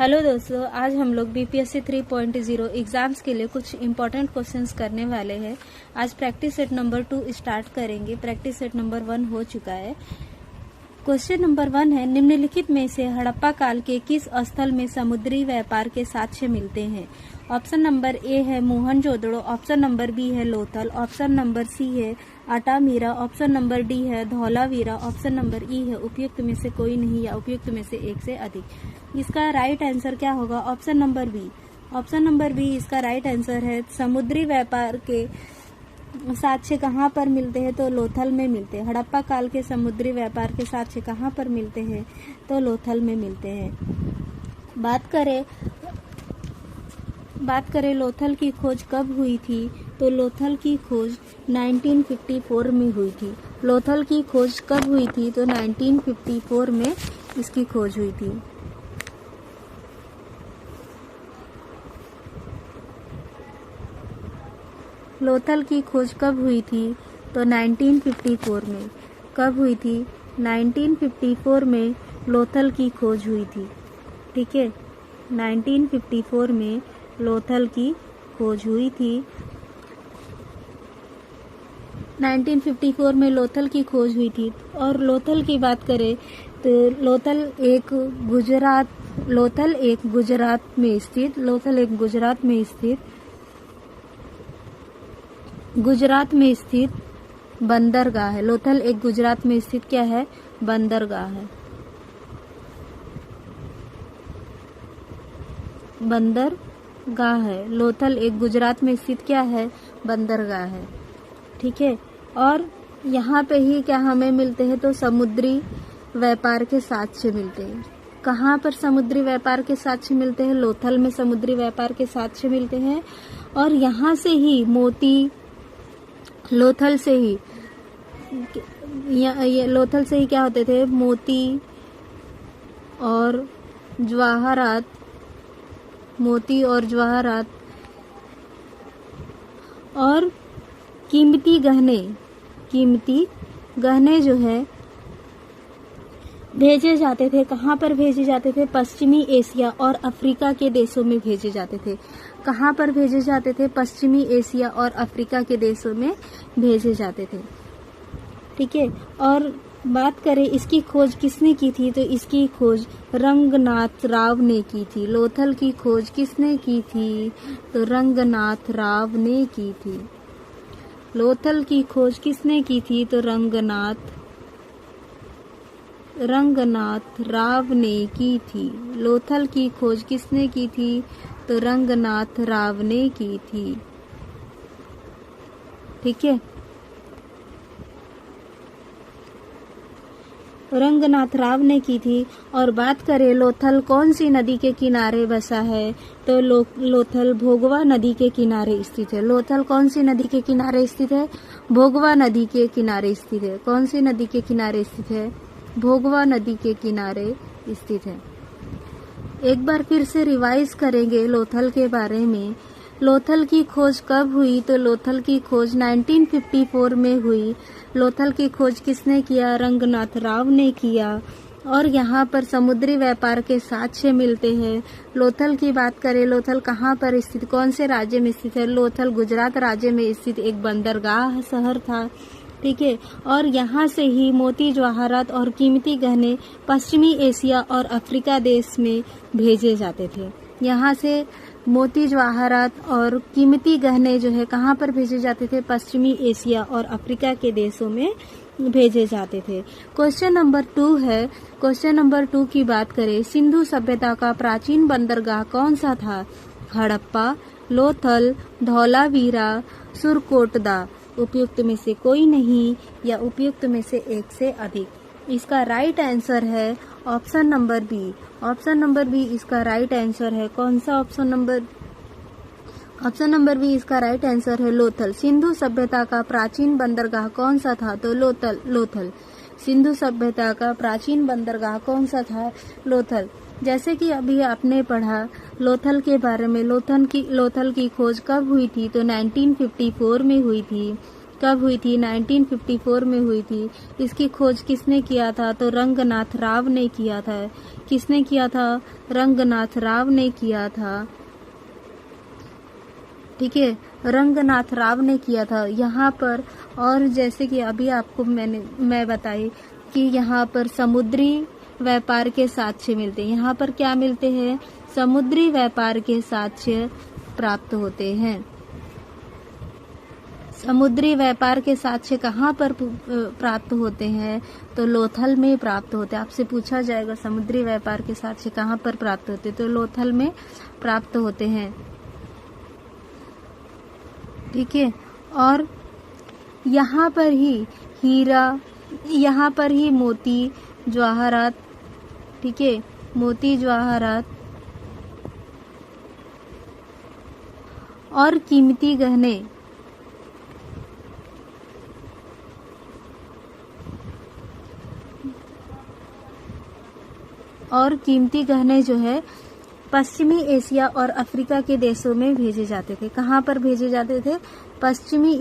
Hello दोस्तों, आज हम लोग बीपीएससी 3.0 एग्जाम्स के लिए कुछ इम्पोर्टेंट क्वेश्चंस करने वाले हैं। आज प्रैक्टिस सेट नंबर 2 स्टार्ट करेंगे। प्रैक्टिस सेट नंबर 1 हो चुका है। क्वेश्चन नंबर 1 है, निम्नलिखित में से हड़प्पा काल के किस स्थल में समुद्री व्यापार के साक्ष्य मिलते हैं? ऑप्शन नंबर ए है मोहनजोदड़ो, ऑप्शन नंबर बी है लोथल, ऑप्शन नंबर सी है अल्टामीरा, ऑप्शन नंबर डी है धौलावीरा, ऑप्शन नंबर ई है उपयुक्त में से कोई नहीं या उपयुक्त में से एक से अधिक। इसका राइट आंसर क्या होगा? Option number B. Option number B इसका राइट आंसर है। समुद्री व्यापार के साक्ष्य कहाँ पर मिलते हैं? तो लोथल में मिलते हैं। हड़प्पा काल के समुद्री व्यापार के साक्ष्य कहाँ पर मिलते हैं? तो लोथल में मिलते हैं। बात करें लोथल की खोज कब हुई थी? तो लोथल की खोज 1954 में हुई थी। लोथल की खोज कब हुई थी? तो 1954 में इसकी खोज हुई थी। लोथल की खोज कब हुई थी? तो 1954 में। कब हुई थी? 1954 में लोथल की खोज हुई थी। ठीक है, 1954 में लोथल की खोज हुई थी। 1954 में लोथल की खोज हुई थी। और लोथल की बात करें तो लोथल एक गुजरात में स्थित बंदरगाह है। लोथल एक गुजरात में स्थित क्या है? बंदरगाह है। लोथल एक गुजरात में स्थित क्या है? बंदरगाह है। ठीक है, और यहाँ पे ही क्या हमें मिलते हैं? तो समुद्री व्यापार के साक्ष्य मिलते हैं। कहाँ पर समुद्री व्यापार के साक्ष्य मिलते हैं? लोथल में समुद्री व्यापार के साक्ष्य मिलते हैं। और यहाँ से ही लोथल से ही क्या होते थे? मोती और जवाहरात और कीमती गहने जो है भेजे जाते थे। कहाँ पर भेजे जाते थे? पश्चिमी एशिया और अफ्रीका के देशों में भेजे जाते थे। कहाँ पर भेजे जाते थे? पश्चिमी एशिया और अफ्रीका के देशों में भेजे जाते थे। ठीक है, और बात करें इसकी खोज किसने की थी? तो इसकी खोज रंगनाथ राव ने की थी। लोथल की खोज किसने की थी? तो रंगनाथ राव ने की थी। लोथल की खोज किसने की थी? तो रंगनाथ राव ने की थी। लोथल की खोज किसने की थी? तो रंगनाथ राव ने की थी। ठीक है, रंगनाथ राव ने की थी। और बात करें लोथल कौन सी नदी के किनारे बसा है? तो लोथल भोगवा नदी के किनारे स्थित है। लोथल कौन सी नदी के किनारे स्थित है? भोगवा नदी के किनारे स्थित है। कौन सी नदी के किनारे स्थित है? भोगवा नदी के किनारे स्थित है। एक बार फिर से रिवाइज करेंगे लोथल के बारे में। लोथल की खोज कब हुई? तो लोथल की खोज 1954 में हुई। लोथल की खोज किसने किया? रंगनाथ राव ने किया। और यहाँ पर समुद्री व्यापार के साक्ष्य मिलते हैं। लोथल की बात करें, लोथल कहाँ पर स्थित, कौन से राज्य में स्थित है? लोथल गुजरात राज्य में स्थित एक बंदरगाह शहर था। ठीक है, और यहाँ से ही मोती जवाहरात और कीमती गहने पश्चिमी एशिया और अफ्रीका देश में भेजे जाते थे। यहाँ से मोती जवाहरात और कीमती गहने जो है कहाँ पर भेजे जाते थे? पश्चिमी एशिया और अफ्रीका के देशों में भेजे जाते थे। क्वेश्चन नंबर 2 है। क्वेश्चन नंबर 2 की बात करें, सिंधु सभ्यता का प्राचीन बंदरगाह कौन सा था? हड़प्पा, लोथल, धौलावीरा, सुरकोटदा। उपयुक्त में से कोई नहीं या उपयुक्त में से एक से अधिक। इसका राइट आंसर है option number B. Option number B इसका राइट आंसर है। कौन सा ऑप्शन नंबर बी इसका राइट आंसर है लोथल। सिंधु सभ्यता का प्राचीन बंदरगाह कौन सा था? तो लोथल। सिंधु सभ्यता का प्राचीन बंदरगाह कौन सा था? लोथल। जैसे कि अभी आपने पढ़ा लोथल के बारे में, लोथल की खोज कब हुई थी? तो 1954 में हुई थी। कब हुई थी? 1954 में हुई थी। इसकी खोज किसने किया था? तो रंगनाथ राव ने किया था। किसने किया था? रंगनाथ राव ने किया था। ठीक है, रंगनाथ राव ने किया था। यहाँ पर और जैसे कि अभी आपको मैं बताई कि यहाँ पर समुद्री व्यापार के साक्ष्य मिलते हैं। यहाँ पर क्या मिलते हैं? समुद्री व्यापार के साक्ष्य प्राप्त होते हैं। समुद्री व्यापार के साक्ष्य कहाँ पर प्राप्त होते हैं? तो लोथल में प्राप्त होते हैं। आपसे पूछा जाएगा समुद्री व्यापार के साक्ष्य कहाँ पर प्राप्त होते हैं, तो लोथल में प्राप्त होते हैं। ठीक है, और यहाँ पर ही हीरा, यहाँ पर ही मोती जवाहरात, ठीक है, मोती जवाहरात और कीमती गहने जो है पश्चिमी एशिया और अफ्रीका के देशों में भेजे जाते थे। कहाँ पर भेजे जाते थे? पश्चिमी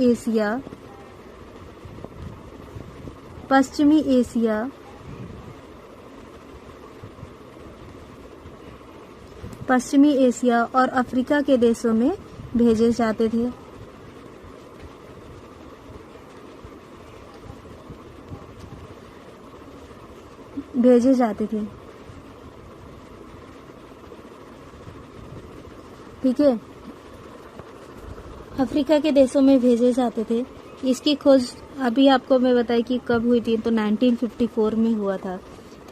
एशिया और अफ्रीका के देशों में भेजे जाते थे। ठीक है, अफ्रीका के देशों में भेजे जाते थे। इसकी खोज अभी आपको मैं बताई कि कब हुई थी, तो 1954 में हुआ था।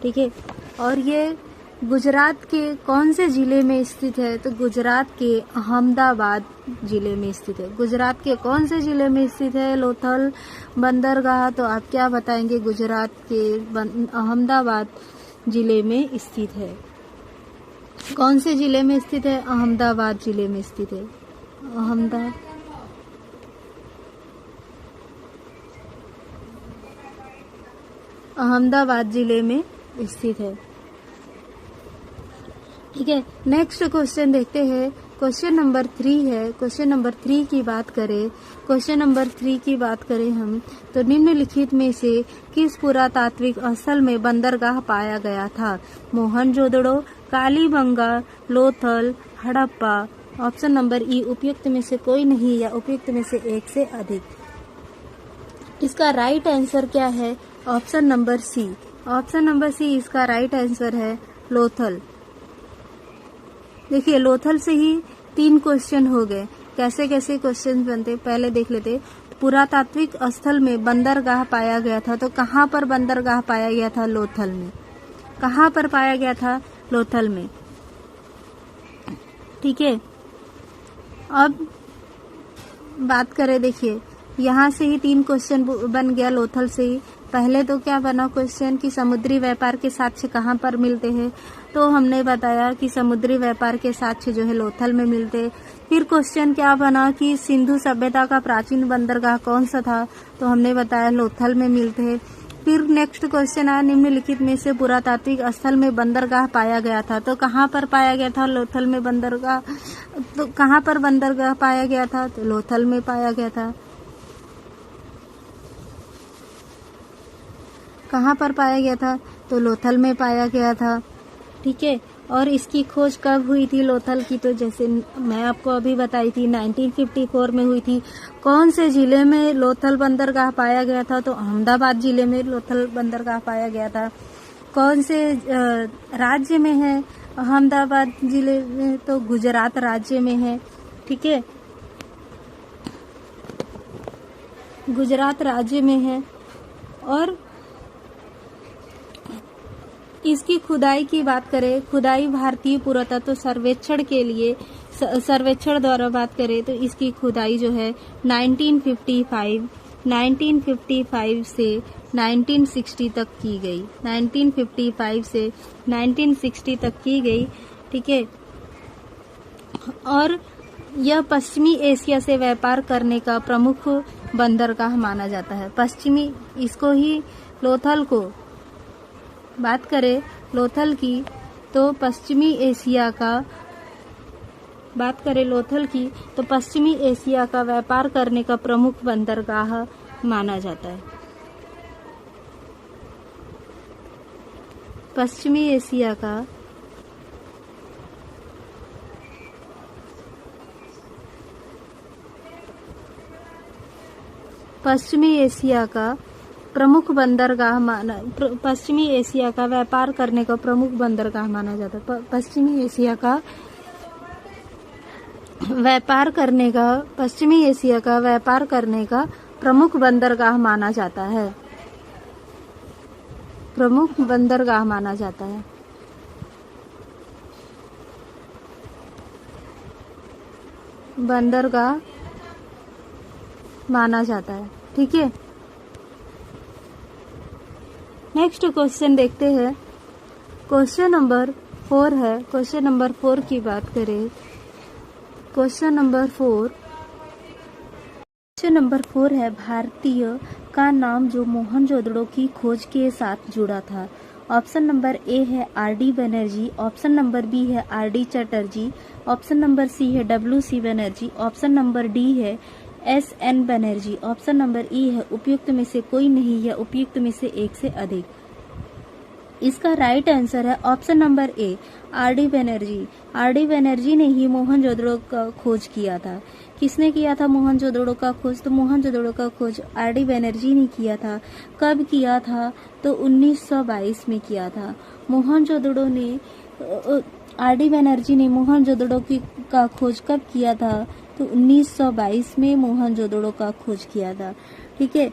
ठीक है, और ये गुजरात के कौन से जिले में स्थित है? तो गुजरात के अहमदाबाद जिले में स्थित है। गुजरात के कौन से जिले में स्थित है लोथल बंदरगाह? तो आप क्या बताएंगे? गुजरात के अहमदाबाद जिले में स्थित है। कौन से जिले में स्थित है? अहमदाबाद जिले में स्थित है। अहमदाबाद जिले में स्थित है। ठीक है, नेक्स्ट क्वेश्चन देखते हैं। क्वेश्चन नंबर 3 है। क्वेश्चन नंबर 3 की बात करें हम, तो निम्नलिखित में से किस पुरातात्विक स्थल में बंदरगाह पाया गया था? Mohenjodaro, Kalibangan, Lothal, Harappa. Option number E उपयुक्त में से कोई नहीं या उपयुक्त में से एक से अधिक। इसका राइट आंसर क्या है? Option number C. इसका राइट आंसर है लोथल। देखिए, लोथल से ही 3 क्वेश्चन हो गए। कैसे कैसे क्वेश्चन बनते पहले देख लेते। पुरातात्विक स्थल में बंदरगाह पाया गया था, तो कहाँ पर बंदरगाह पाया गया था? लोथल में। कहाँ पर पाया गया था? लोथल में। ठीक है, अब बात करें, देखिए यहाँ से ही 3 क्वेश्चन बन गया लोथल से ही। पहले तो क्या बना क्वेश्चन कि समुद्री व्यापार के साक्ष्य कहाँ पर मिलते हैं, तो हमने बताया कि समुद्री व्यापार के साक्ष्य जो है लोथल में मिलते। फिर क्वेश्चन क्या बना कि सिंधु सभ्यता का प्राचीन बंदरगाह कौन सा था, तो हमने बताया लोथल में मिलते। फिर नेक्स्ट क्वेश्चन आया, निम्नलिखित में से पुरातात्विक स्थल में बंदरगाह पाया गया था, तो कहाँ पर पाया गया था? लोथल में बंदरगाह। तो कहाँ पर बंदरगाह पाया गया था? तो लोथल में पाया गया था। कहाँ पर पाया गया था? तो लोथल में पाया गया था। ठीक है, और इसकी खोज कब हुई थी लोथल की? तो जैसे मैं आपको अभी बताई थी 1954 में हुई थी। कौन से जिले में लोथल बंदरगाह पाया गया था? तो अहमदाबाद जिले में लोथल बंदरगाह पाया गया था। कौन से राज्य में है अहमदाबाद जिले में? तो गुजरात राज्य में है। ठीक है, गुजरात राज्य में है। और इसकी खुदाई की बात करें, खुदाई भारतीय पुरातत्व सर्वेक्षण के लिए सर्वेक्षण द्वारा बात करें तो इसकी खुदाई जो है 1955 से 1960 तक की गई। 1955 से 1960 तक की गई। ठीक है, और यह पश्चिमी एशिया से व्यापार करने का प्रमुख बंदरगाह माना जाता है। पश्चिमी, इसको ही लोथल को बात करें लोथल की, तो पश्चिमी एशिया का बात करें लोथल की, तो पश्चिमी एशिया का व्यापार करने का प्रमुख बंदरगाह माना जाता है। पश्चिमी एशिया का प्रमुख बंदरगाह पश्चिमी एशिया का व्यापार करने का प्रमुख बंदरगाह माना जाता है। पश्चिमी एशिया का व्यापार करने का प्रमुख बंदरगाह माना जाता है। प्रमुख बंदरगाह माना जाता है। बंदरगाह माना जाता है। ठीक है, नेक्स्ट क्वेश्चन देखते हैं। क्वेश्चन नंबर 4 है। क्वेश्चन नंबर 4 की बात करें। क्वेश्चन नंबर 4 है, भारतीय का नाम जो मोहनजोदड़ो की खोज के साथ जुड़ा था। ऑप्शन नंबर ए है R D. Banerjee, option number B है R D. Chatterjee, option number C है W C. Banerjee, option number D है S N. Banerjee, option number E है उपयुक्त में से कोई नहीं या उपयुक्त में से एक से अधिक। इसका राइट आंसर है ऑप्शन नंबर ए आर.डी. बनर्जी। आर.डी. बनर्जी ने ही मोहनजोदड़ो का खोज किया था। किसने किया था मोहनजोदड़ो का खोज? तो मोहनजोदड़ो का खोज आर.डी. बनर्जी ने किया था। कब किया था? तो 1922 में किया था। मोहनजोदड़ो ने आर.डी. बनर्जी ने मोहनजोदड़ो का खोज कब किया था? तो 1922 में मोहनजोदड़ो का खोज किया था। ठीक है,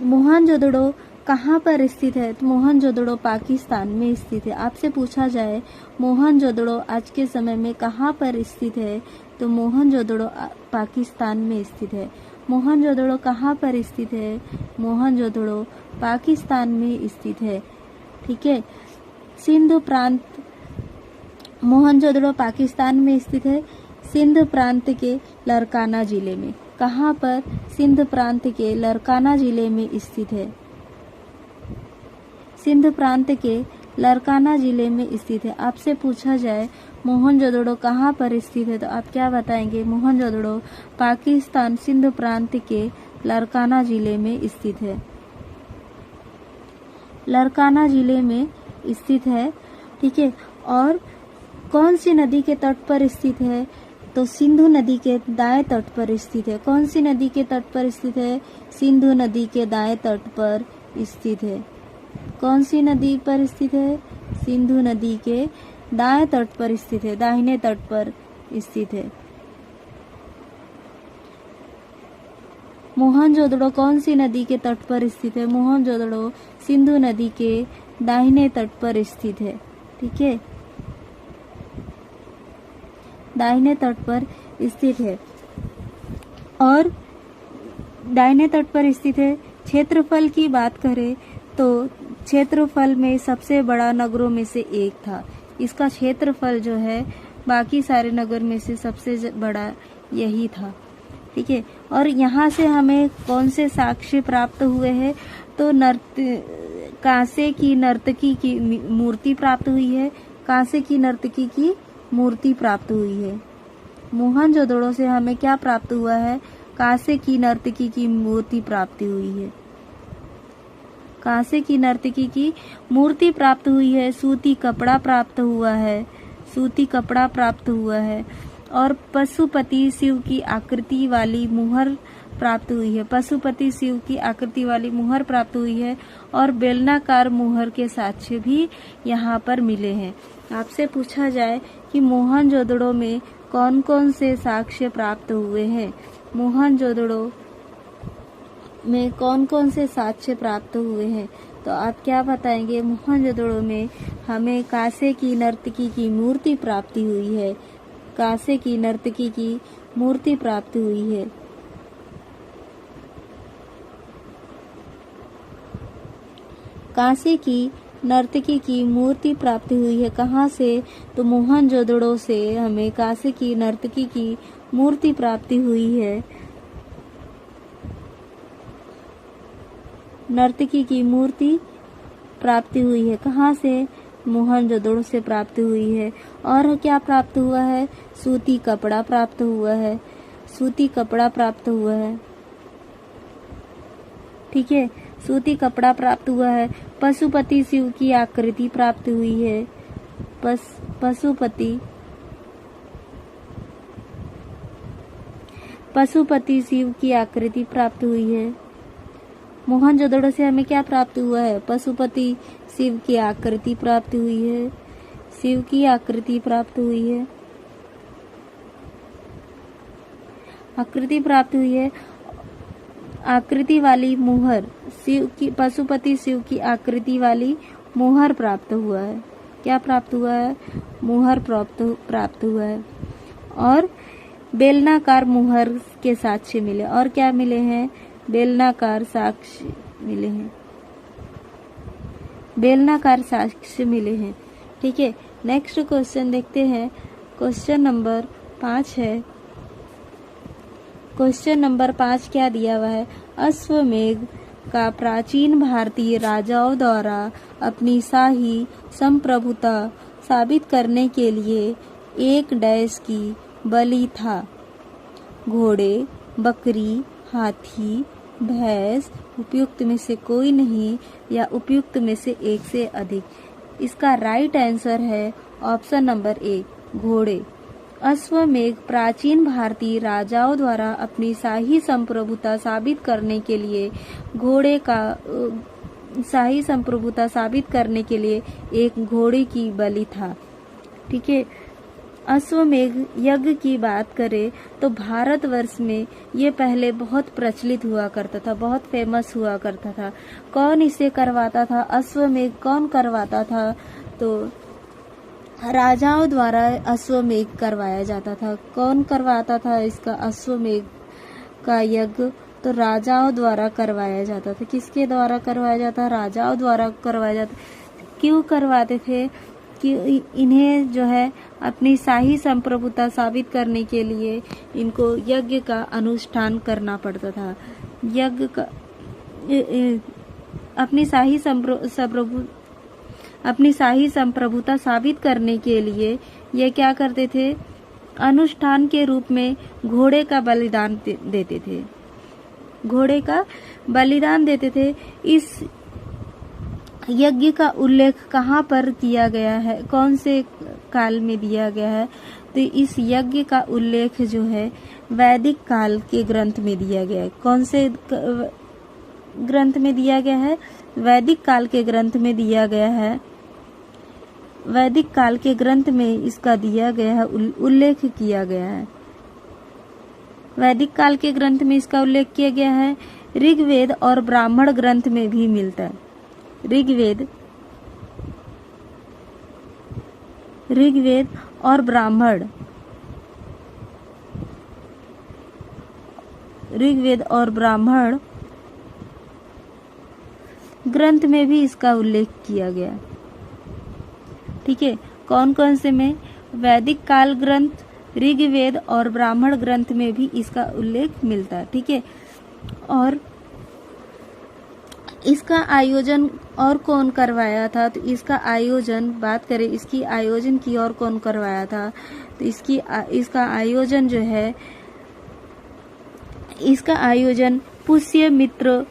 मोहनजोदड़ो कहाँ पर स्थित है? तो मोहनजोदड़ो पाकिस्तान में स्थित है। आपसे पूछा जाए मोहनजोदड़ो आज के समय में कहाँ पर स्थित है? तो मोहनजोदड़ो पाकिस्तान में स्थित है। मोहनजोदड़ो कहाँ पर स्थित है? मोहनजोदड़ो पाकिस्तान में स्थित है। ठीक है, सिंध प्रांत, मोहनजोदड़ो पाकिस्तान में स्थित है सिंध प्रांत के लरकाना जिले में। कहाँ पर? सिंध प्रांत के लरकाना जिले में स्थित है। सिंध प्रांत के लरकाना जिले में स्थित है। आपसे पूछा जाए मोहनजोदड़ो कहाँ पर स्थित है, तो आप क्या बताएंगे? मोहनजोदड़ो पाकिस्तान सिंध प्रांत के लरकाना जिले में स्थित है। लरकाना जिले में स्थित है। ठीक है, और कौन सी नदी के तट पर स्थित है? तो सिंधु नदी के दाएं तट पर स्थित है। कौन सी नदी के तट पर स्थित है? सिंधु नदी के दाएं तट पर स्थित है। कौन सी नदी पर स्थित है? सिंधु नदी के दाएं तट पर स्थित है, दाहिने तट पर स्थित है। मोहनजोदड़ो कौन सी नदी के तट पर स्थित है? मोहनजोदड़ो सिंधु नदी के दाहिने तट पर स्थित है। ठीक है, दाहिने तट पर स्थित है और दाहिने तट पर स्थित है। क्षेत्रफल की बात करें तो क्षेत्रफल में सबसे बड़ा नगरों में से एक था। इसका क्षेत्रफल जो है बाकी सारे नगर में से सबसे बड़ा यही था। ठीक है, और यहाँ से हमें कौन से साक्ष्य प्राप्त हुए हैं? तो कांसे की नर्तकी की मूर्ति प्राप्त हुई है। कांसे की नर्तकी की मूर्ति प्राप्त हुई है। मोहनजोदड़ो से हमें क्या प्राप्त हुआ है? कांसे की नर्तकी की मूर्ति प्राप्त हुई है। कांसे की नर्तकी की मूर्ति प्राप्त हुई है। सूती कपड़ा प्राप्त हुआ है। सूती कपड़ा प्राप्त हुआ है और पशुपति शिव की आकृति वाली मुहर प्राप्त हुई है। पशुपति शिव की आकृति वाली मुहर प्राप्त हुई है और बेलनाकार मुहर के साक्ष्य भी यहाँ पर मिले हैं। आपसे पूछा जाए कि मोहनजोदड़ो में कौन कौन से साक्ष्य प्राप्त हुए हैं? मोहनजोदड़ो में कौन कौन से साक्ष्य प्राप्त हुए हैं, तो आप क्या बताएंगे? मोहनजोदड़ो में हमें कांसे की नर्तकी की मूर्ति प्राप्त हुई है। कांसे की नर्तकी की मूर्ति प्राप्त हुई है। कांसे की नर्तकी की मूर्ति प्राप्त हुई है। कहाँ से? तो मोहनजोदड़ो से हमें कांसे की नर्तकी की मूर्ति प्राप्ति हुई है। नर्तकी की मूर्ति प्राप्ति हुई है। कहाँ से? मोहनजोदड़ो से प्राप्त हुई है। और क्या प्राप्त हुआ है? सूती कपड़ा प्राप्त हुआ है। सूती कपड़ा प्राप्त हुआ है। ठीक है, सूती कपड़ा प्राप्त हुआ है। पशुपति शिव की आकृति प्राप्त हुई है। पशुपति शिव की आकृति प्राप्त हुई है। मोहनजोदड़ो से हमें क्या प्राप्त हुआ है? पशुपति शिव की आकृति प्राप्त हुई है। शिव की आकृति प्राप्त हुई है। आकृति प्राप्त हुई है। आकृति वाली मुहर, पशुपति शिव की आकृति वाली मुहर प्राप्त हुआ है। क्या प्राप्त हुआ है? मुहर प्राप्त हुआ है। और बेलनाकार मुहर के साक्ष्य मिले। और क्या मिले हैं? बेलनाकार साक्ष्य मिले हैं। बेलनाकार साक्ष्य मिले हैं। ठीक है, नेक्स्ट क्वेश्चन देखते हैं। क्वेश्चन नंबर 5 है। क्वेश्चन नंबर 5 क्या दिया हुआ है? अश्वमेध का प्राचीन भारतीय राजाओं द्वारा अपनी शाही संप्रभुता साबित करने के लिए एक डैश की बलि था। घोड़े, बकरी, हाथी, भैंस, उपयुक्त में से कोई नहीं या उपयुक्त में से एक से अधिक। इसका राइट आंसर है ऑप्शन नंबर 1, घोड़े। अश्वमेध प्राचीन भारतीय राजाओं द्वारा अपनी शाही संप्रभुता साबित करने के लिए एक घोड़े की बलि था। ठीक है, अश्वमेध यज्ञ की बात करें तो भारतवर्ष में ये पहले बहुत प्रचलित हुआ करता था, बहुत फेमस हुआ करता था। कौन इसे करवाता था? अश्वमेध कौन करवाता था? तो राजाओं द्वारा अश्वमेध करवाया जाता था। कौन करवाता था इसका अश्वमेध का यज्ञ? तो राजाओं द्वारा करवाया जाता था। किसके द्वारा करवाया जाता? राजाओं द्वारा करवाया जाता। क्यों करवाते थे? कि इन्हें जो है अपनी शाही संप्रभुता साबित करने के लिए इनको यज्ञ का अनुष्ठान करना पड़ता था। यज्ञ का अपनी शाही संप्रभुता साबित करने के लिए ये क्या करते थे? अनुष्ठान के रूप में घोड़े का बलिदान देते थे। घोड़े का बलिदान देते थे। इस यज्ञ का उल्लेख कहाँ पर किया गया है? कौन से काल में दिया गया है? तो इस यज्ञ का उल्लेख जो है वैदिक काल के ग्रंथ में दिया गया है। कौन से ग्रंथ में दिया गया है? वैदिक काल के ग्रंथ में दिया गया है। वैदिक काल के ग्रंथ में इसका दिया गया है, उल्लेख किया गया है। वैदिक काल के ग्रंथ में इसका उल्लेख किया गया है। ऋग्वेद और ब्राह्मण ग्रंथ में भी मिलता है। ऋग्वेद और ब्राह्मण ग्रंथ में भी इसका उल्लेख किया गया। ठीक है, कौन कौन से में? वैदिक काल ग्रंथ, ऋग्वेद और ब्राह्मण ग्रंथ में भी इसका उल्लेख मिलता है। ठीक है, और इसका आयोजन और कौन करवाया था? तो इसका आयोजन बात करें, इसकी आयोजन की और कौन करवाया था? तो इसका आयोजन जो है, इसका आयोजन पुष्यमित्र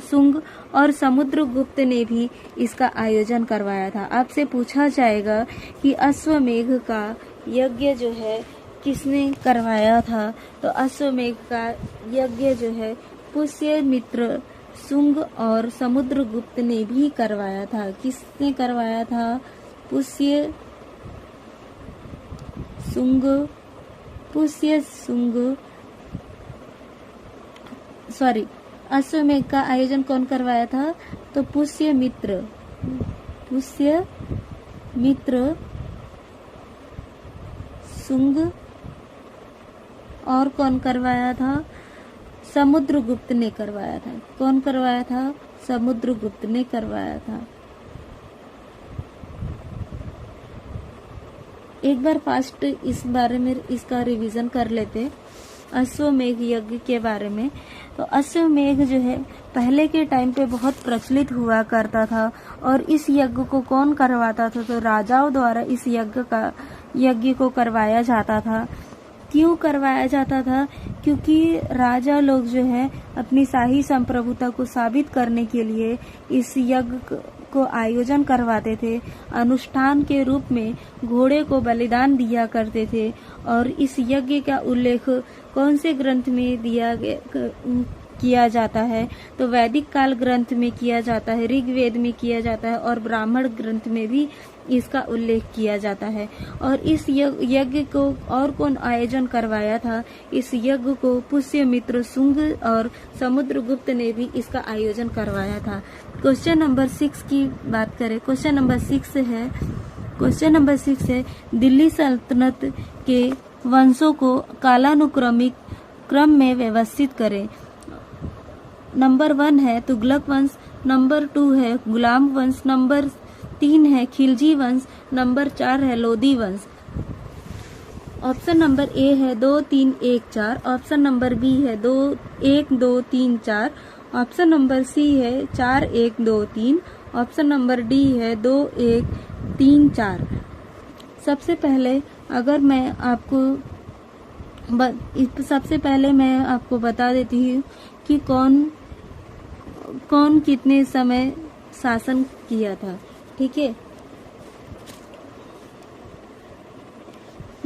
शुंग और समुद्रगुप्त ने भी इसका आयोजन करवाया था। आपसे पूछा जाएगा कि अश्वमेध का यज्ञ जो है किसने करवाया था? तो अश्वमेध का यज्ञ जो है पुष्यमित्र, शुंग और समुद्रगुप्त ने भी करवाया था। किसने करवाया था? अश्वमेध का आयोजन कौन करवाया था? तो पुष्यमित्र, शुंग और कौन करवाया था? समुद्रगुप्त ने करवाया था। कौन करवाया था? समुद्रगुप्त ने करवाया था। एक बार फास्ट इस बारे में इसका रिवीजन कर लेते अश्वमेध यज्ञ के बारे में। तो अश्वमेध जो है पहले के टाइम पे बहुत प्रचलित हुआ करता था। और इस यज्ञ को कौन करवाता था? तो राजाओं द्वारा इस यज्ञ को करवाया जाता था। क्यों करवाया जाता था? क्योंकि राजा लोग जो है अपनी शाही संप्रभुता को साबित करने के लिए इस यज्ञ को आयोजन करवाते थे। अनुष्ठान के रूप में घोड़े को बलिदान दिया करते थे। और इस यज्ञ का उल्लेख कौन से ग्रंथ में किया जाता है? तो वैदिक काल ग्रंथ में किया जाता है, ऋग्वेद में किया जाता है और ब्राह्मण ग्रंथ में भी इसका उल्लेख किया जाता है। और इस यज्ञ को और कौन आयोजन करवाया था? इस यज्ञ को पुष्यमित्र शुंग और समुद्रगुप्त ने भी इसका आयोजन करवाया था। क्वेश्चन नंबर 6 की बात करें। क्वेश्चन नंबर 6 है दिल्ली सल्तनत के वंशों को कालानुक्रमिक क्रम में व्यवस्थित करें। नंबर 1 है तुगलक वंश, नंबर 2 है गुलाम वंश, नंबर 3 है खिलजी वंश, नंबर 4 है लोदी वंश। ऑप्शन नंबर ए है 2 3 1 4, ऑप्शन नंबर बी है 2 1 2 3 4, ऑप्शन नंबर सी है 4 1 2 3, ऑप्शन नंबर डी है 2 1 3 4। सबसे पहले मैं आपको बता देती हूँ कि कौन कितने समय शासन किया था। ठीक है,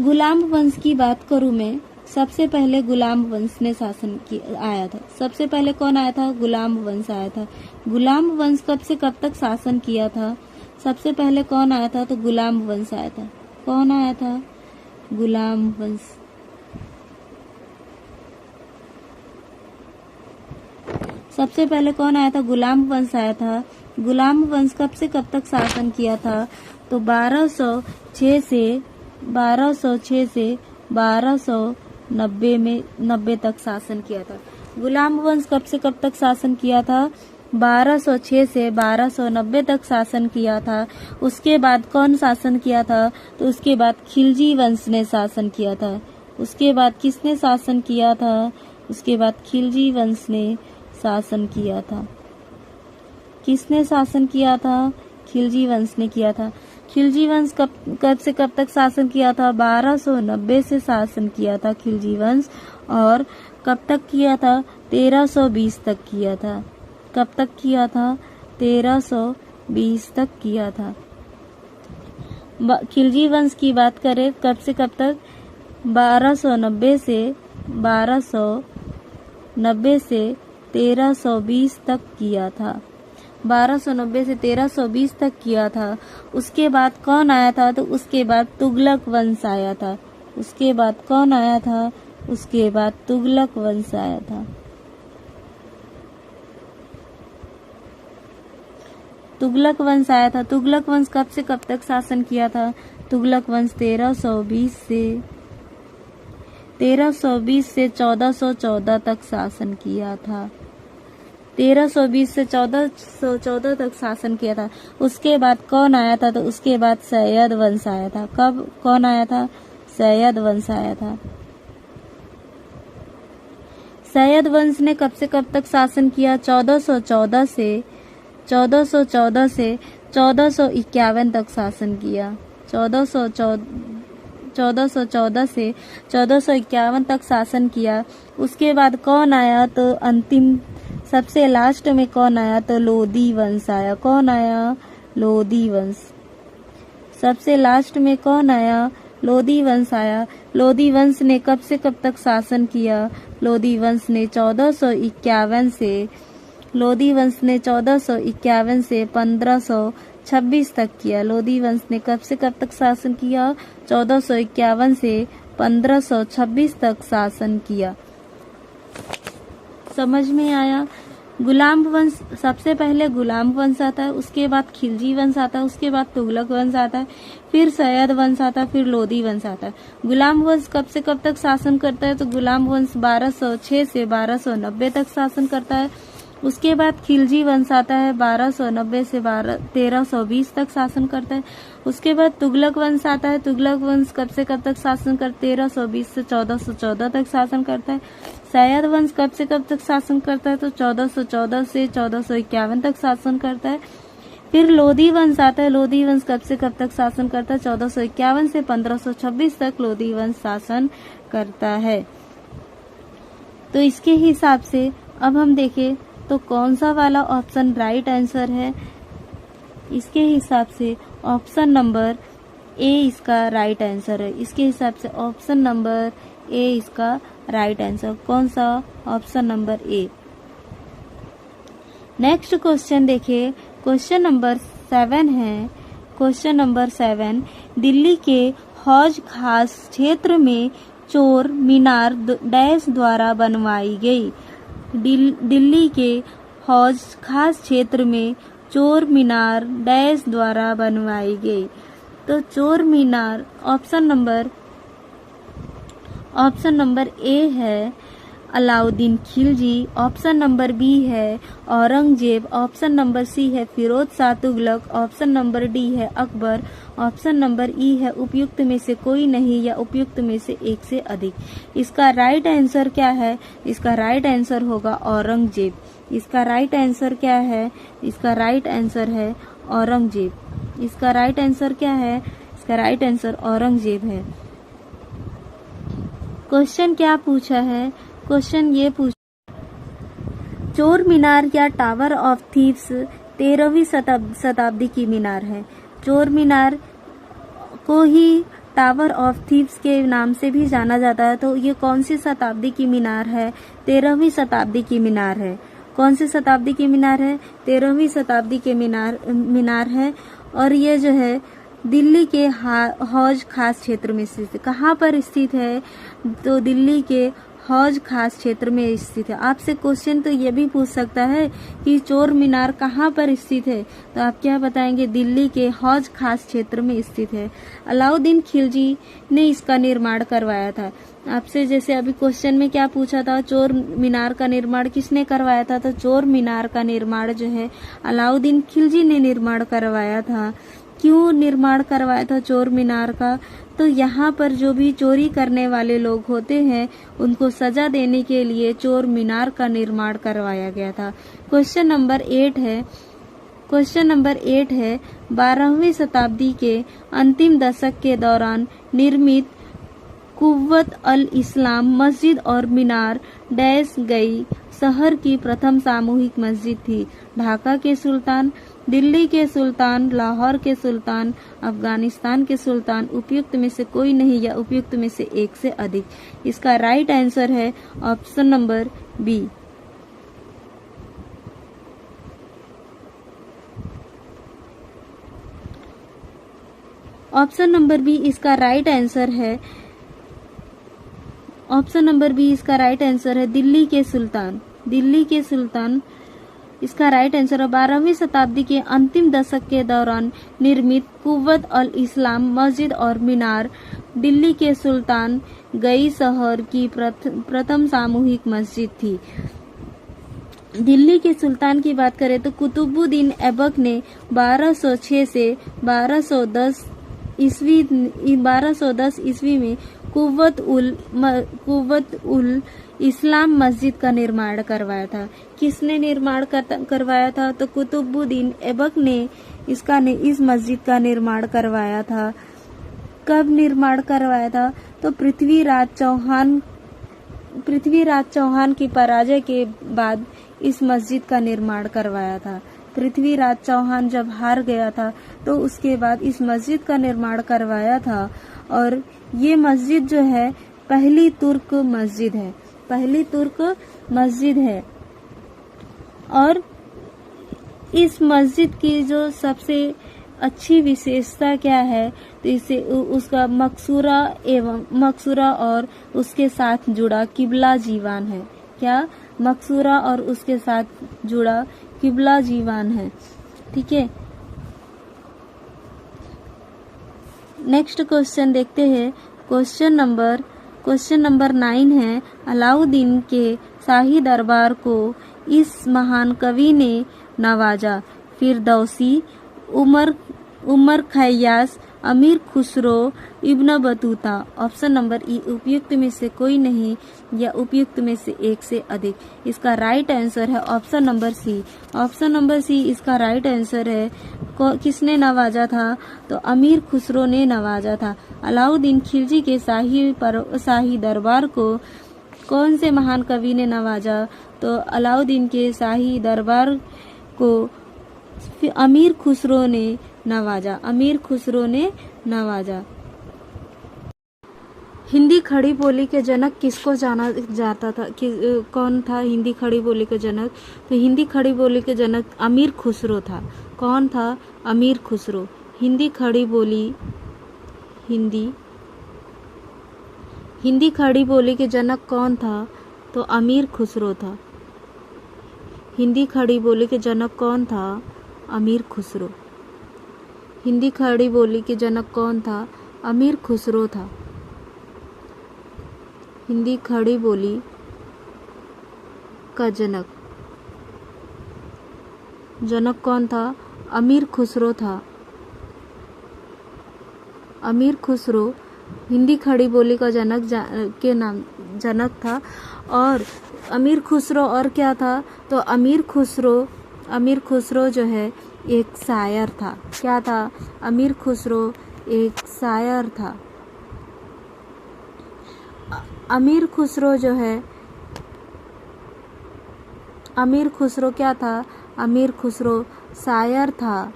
गुलाम वंश की बात करूं मैं, सबसे पहले गुलाम वंश ने आया था। सबसे पहले कौन आया था? गुलाम वंश आया था। गुलाम वंश कब से कब तक शासन किया था? सबसे पहले कौन आया था? तो गुलाम वंश आया था। कौन आया था? गुलाम वंश। सबसे पहले कौन आया था? गुलाम वंश आया था। गुलाम वंश कब से कब तक शासन किया था? तो 1206 से 1290 तक शासन किया था। गुलाम वंश कब से कब तक शासन किया था? 1206 से 1290 तक शासन किया था। उसके बाद कौन शासन किया था? तो उसके बाद खिलजी वंश ने शासन किया था। उसके बाद किसने शासन किया था? उसके बाद खिलजी वंश ने शासन किया था। किसने शासन किया था? खिलजी वंश ने किया था। खिलजी वंश कब से कब तक शासन किया था? 1290 से शासन किया था खिलजी वंश। और कब तक किया था? 1320 तक किया था। कब तक किया था? 1320 तक किया था। खिलजी वंश की बात करें कब से कब तक? 1290 से 1320 तक किया था। 1290 से 1320 तक किया था। उसके बाद कौन आया था? तो उसके बाद तुगलक वंश आया था। उसके बाद कौन आया था? उसके बाद तुगलक वंश आया था। तुगलक वंश आया था। तुगलक वंश कब से कब तक शासन किया था? तुगलक वंश 1320 से 1414 तक शासन किया था। 1320 से 1414 तक शासन किया था। उसके बाद कौन आया था? तो उसके बाद सैयद वंश आया था। कब कौन आया था? सैयद वंश आया था। सैयद वंश ने कब से कब तक शासन किया? 1414 से 1451 तक शासन किया। 1414 से 1451 तक शासन किया। उसके बाद कौन आया? तो अंतिम सबसे लास्ट में कौन आया? तो लोदी वंश आया। कौन आया? लोदी वंश। सबसे लास्ट में कौन आया? लोदी वंश आया। लोदी वंश ने कब से कब तक शासन किया? लोदी वंश ने 1451 से 1526 तक किया। लोदी वंश ने कब से कब तक शासन किया? 1451 से 1526 तक शासन किया। समझ में आया? गुलाम वंश, सबसे पहले गुलाम वंश आता है, उसके बाद खिलजी वंश आता है, उसके बाद तुगलक वंश आता है, फिर सैयद वंश आता है, फिर लोदी वंश आता है। गुलाम वंश कब से कब तक शासन करता है? तो गुलाम वंश 1206 से 1290 तक शासन करता है। उसके बाद खिलजी वंश आता है, 1290 से 1320 तक शासन करता है। उसके बाद तुगलक वंश आता है। तुगलक वंश कब से कब तक शासन करता है? 1320 से 1414 तक शासन करता है। सैयद वंश कब से कब तक शासन करता है? तो 1414 से 1451 तक शासन करता है। फिर लोधी वंश आता है। लोधी वंश कब से कब तक शासन करता है? 1451 से 1526 तक लोधी वंश शासन करता है। तो इसके हिसाब से अब हम देखें तो कौन सा वाला ऑप्शन राइट आंसर है। इसके हिसाब से ऑप्शन नंबर ए इसका राइट आंसर है। इसके हिसाब से ऑप्शन नंबर ए इसका राइट आंसर। कौन सा? ऑप्शन नंबर ए। नेक्स्ट क्वेश्चन देखिए, क्वेश्चन नंबर 7 है। क्वेश्चन नंबर 7, दिल्ली के हौज खास क्षेत्र में चोर मीनार डैश द्वारा बनवाई गई। दिल्ली के हौज खास क्षेत्र में चोर मीनार डैश द्वारा बनवाई गई। तो चोर मीनार ऑप्शन नंबर ए है Alauddin Khilji, option number B है औरंगजेब, ऑप्शन नंबर सी है Firoz Shah Tughlaq, option number D है अकबर, ऑप्शन नंबर ई है उपयुक्त में से कोई नहीं या उपयुक्त में से एक से अधिक। इसका राइट आंसर क्या है? इसका राइट आंसर होगा औरंगजेब। इसका राइट आंसर क्या है? इसका राइट आंसर है औरंगजेब। इसका राइट आंसर क्या है? इसका राइट आंसर औरंगजेब है। क्वेश्चन क्या पूछा है? क्वेश्चन ये चोर मीनार या टावर ऑफ थीव्स 13वीं शताब्दी की मीनार है। चोर मीनार को ही टावर ऑफ थीव्स के नाम से भी जाना जाता है। तो ये कौन सी शताब्दी की मीनार है? 13वीं शताब्दी की मीनार है। कौन सी शताब्दी की मीनार है? 13वीं शताब्दी के मीनार है। और ये जो है दिल्ली के हौज खास क्षेत्र में स्थित है। कहाँ पर स्थित है? तो दिल्ली के हौज खास क्षेत्र में स्थित है। आपसे क्वेश्चन तो ये भी पूछ सकता है कि चोर मीनार कहाँ पर स्थित है, तो आप क्या बताएंगे? दिल्ली के हौज खास क्षेत्र में स्थित है। अलाउद्दीन खिलजी ने इसका निर्माण करवाया था। आपसे जैसे अभी क्वेश्चन में क्या पूछा था, चोर मीनार का निर्माण किसने करवाया था? तो चोर मीनार का निर्माण जो है अलाउद्दीन खिलजी ने निर्माण करवाया था। क्यों निर्माण करवाया था चोर मीनार का? तो यहाँ पर जो भी चोरी करने वाले लोग होते हैं उनको सजा देने के लिए चोर मीनार का निर्माण करवाया गया था। क्वेश्चन नंबर 8 है। क्वेश्चन नंबर 8 है 12वीं शताब्दी के अंतिम दशक के दौरान निर्मित कुव्वत अल इस्लाम मस्जिद और मीनार डैश गई शहर की प्रथम सामूहिक मस्जिद थी। ढाका के सुल्तान, दिल्ली के सुल्तान, लाहौर के सुल्तान, अफगानिस्तान के सुल्तान, उपयुक्त में से कोई नहीं या उपयुक्त में से एक से अधिक। इसका राइट आंसर है option number B. Option number B इसका राइट आंसर है। ऑप्शन नंबर बी इसका राइट आंसर है दिल्ली के सुल्तान। दिल्ली के सुल्तान इसका राइट आंसर है। 12वीं शताब्दी के अंतिम दशक के दौरान निर्मित कुव्वत अल इस्लाम मस्जिद और मीनार दिल्ली के सुल्तान गई शहर की प्रथम सामूहिक मस्जिद थी। दिल्ली के सुल्तान की बात करें तो कुतुबुद्दीन ऐबक ने 1206 से 1210 ईस्वी में कुव्वत उल इस्लाम मस्जिद का निर्माण करवाया था। किसने निर्माण करवाया था? तो कुतुबुद्दीन ऐबक ने इस मस्जिद का निर्माण करवाया था। कब निर्माण करवाया था? तो पृथ्वीराज चौहान की पराजय के बाद इस मस्जिद का निर्माण करवाया था। पृथ्वीराज चौहान जब हार गया था तो उसके बाद इस मस्जिद का निर्माण करवाया था। और ये मस्जिद जो है पहली तुर्क मस्जिद है। पहली तुर्क मस्जिद है। और इस मस्जिद की जो सबसे अच्छी विशेषता क्या है? तो इसे उसका मकसूरा और उसके साथ जुड़ा किबला जीवान है। क्या? मकसूरा और उसके साथ जुड़ा किबला जीवान है। ठीक है, नेक्स्ट क्वेश्चन देखते हैं। क्वेश्चन नंबर 9 है अलाउद्दीन के शाही दरबार को इस महान कवि ने नवाजा। फिरदौसी, उमर खैयास, अमीर Khusro, Ibn Battuta. Option number E उपयुक्त में से कोई नहीं या उपयुक्त में से एक से अधिक। इसका राइट आंसर है option number C. Option number C इसका राइट आंसर है किसने नवाजा था? तो अमीर खुसरो ने नवाजा था। अलाउद्दीन खिलजी के शाही दरबार को कौन से महान कवि ने नवाजा? तो अलाउद्दीन के शाही दरबार को अमीर खुसरो ने नवाजा। अमीर खुसरो ने नवाजा। हिंदी खड़ी बोली के जनक किसको जाना जाता था? कौन था हिंदी खड़ी बोली के जनक? तो हिंदी खड़ी बोली के जनक अमीर खुसरो था। कौन था? अमीर खुसरो। हिंदी खड़ी बोली के जनक कौन था? तो अमीर खुसरो था। हिंदी खड़ी बोली के जनक कौन था? अमीर खुसरो। हिंदी खड़ी बोली के जनक कौन था? अमीर खुसरो था। हिंदी खड़ी बोली का जनक कौन था? अमीर खुसरो था। अमीर खुसरो हिंदी खड़ी बोली का जनक था। और अमीर खुसरो और क्या था? तो अमीर खुसरो जो है एक शायर था। क्या था? अमीर खुसरो एक शायर था। अमीर खुसरो जो है, अमीर खुसरो क्या था? अमीर खुसरो शायर था,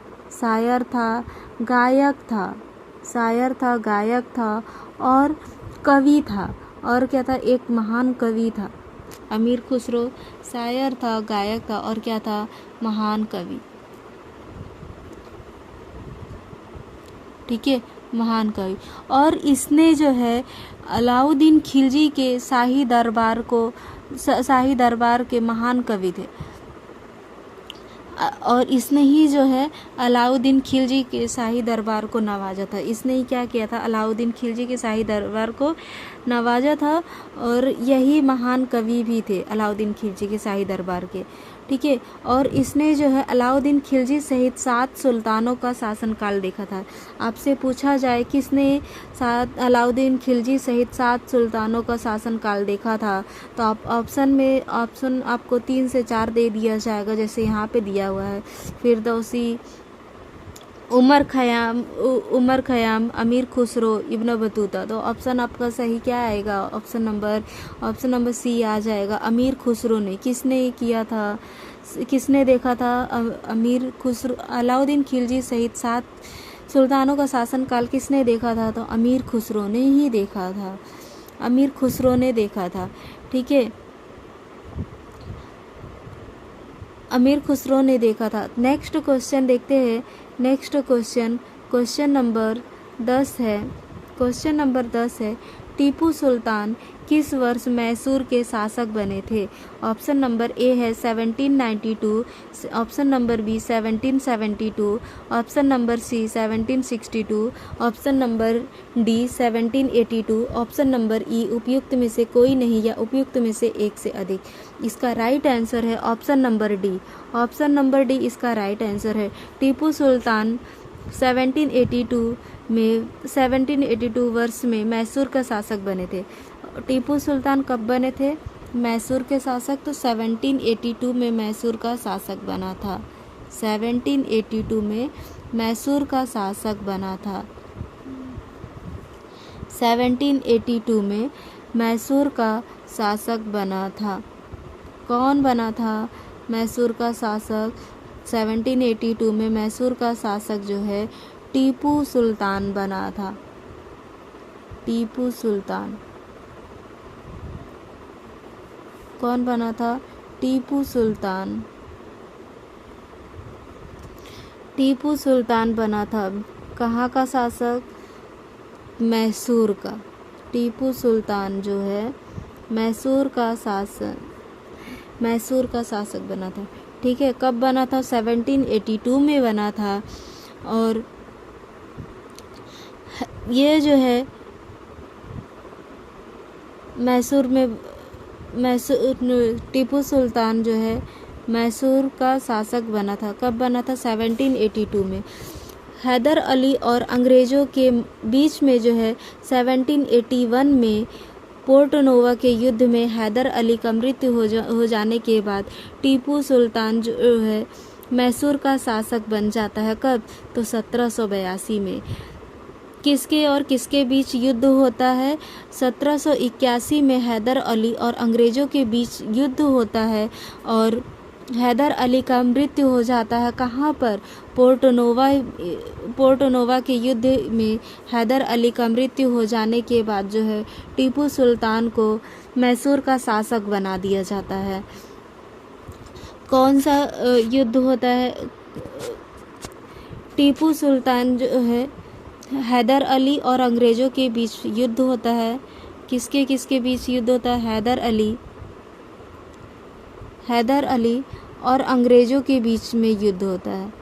गायक था और कवि था। और क्या था? एक महान कवि था। अमीर खुसरो शायर था, गायक था और क्या था? महान कवि। ठीक है, महान कवि। और इसने जो है अलाउद्दीन खिलजी के शाही दरबार के महान कवि थे। और इसने ही जो है अलाउद्दीन खिलजी के शाही दरबार को नवाजा था। इसने ही क्या किया था? अलाउद्दीन खिलजी के शाही दरबार को नवाजा था। और यही महान कवि भी थे अलाउद्दीन खिलजी के शाही दरबार के। ठीक है। और इसने जो है अलाउद्दीन खिलजी सहित 7 सुल्तानों का शासनकाल देखा था। आपसे पूछा जाए किसने अलाउद्दीन खिलजी सहित 7 सुल्तानों का शासनकाल देखा था, तो आप ऑप्शन आपको 3 से 4 दे दिया जाएगा, जैसे यहाँ पे दिया हुआ है। फिरदौसी, उमर खयाम, अमीर खुसरो, इब्न बतूता। तो ऑप्शन आपका सही क्या आएगा? ऑप्शन नंबर सी आ जाएगा। अमीर खुसरो ने किसने किया था? किसने देखा था? अमीर खुसरो। अलाउद्दीन खिलजी सहित 7 सुल्तानों का शासनकाल किसने देखा था? तो अमीर खुसरो ने ही देखा था। अमीर खुसरो ने देखा था। ठीक है, अमीर खुसरो ने देखा था। नेक्स्ट क्वेश्चन देखते हैं। नेक्स्ट क्वेश्चन नंबर 10 है। क्वेश्चन नंबर 10 है, टीपू सुल्तान किस वर्ष मैसूर के शासक बने थे? ऑप्शन नंबर ए है 1792, option number B 1772, option number C 1762, option number D 1782, option number E उपयुक्त में से कोई नहीं या उपयुक्त में से एक से अधिक। इसका राइट आंसर है option number D. Option number D इसका राइट आंसर है। टीपू सुल्तान 1782 वर्ष में मैसूर का शासक बने थे। टीपू सुल्तान कब बने थे मैसूर के शासक? तो 1782 में मैसूर का शासक बना था। 1782 में मैसूर का शासक बना था। 1782 में मैसूर का शासक बना था। कौन बना था मैसूर का शासक? 1782 में मैसूर का शासक जो है टीपू सुल्तान बना था। टीपू सुल्तान कौन बना था? टीपू सुल्तान। टीपू सुल्तान बना था। कहाँ का शासक? मैसूर का। टीपू सुल्तान जो है मैसूर का शासक बना था। ठीक है, कब बना था? 1782 में बना था। और ये जो है टीपू सुल्तान जो है मैसूर का शासक बना था। कब बना था? 1782 में। हैदर अली और अंग्रेज़ों के बीच में जो है 1781 में पोर्टनोवा के युद्ध में हैदर अली का मृत्यु हो जाने के बाद टीपू सुल्तान जो है मैसूर का शासक बन जाता है। कब? तो 1782 में। किसके और किसके बीच युद्ध होता है? 1781 में हैदर अली और अंग्रेज़ों के बीच युद्ध होता है और हैदर अली का मृत्यु हो जाता है। कहाँ पर? पोर्टनोवा के युद्ध में हैदर अली का मृत्यु हो जाने के बाद जो है टीपू सुल्तान को मैसूर का शासक बना दिया जाता है। कौन सा युद्ध होता है? टीपू सुल्तान जो है हैदर अली और अंग्रेज़ों के बीच युद्ध होता है। किसके किसके बीच युद्ध होता है? हैदर अली और अंग्रेज़ों के बीच में युद्ध होता है।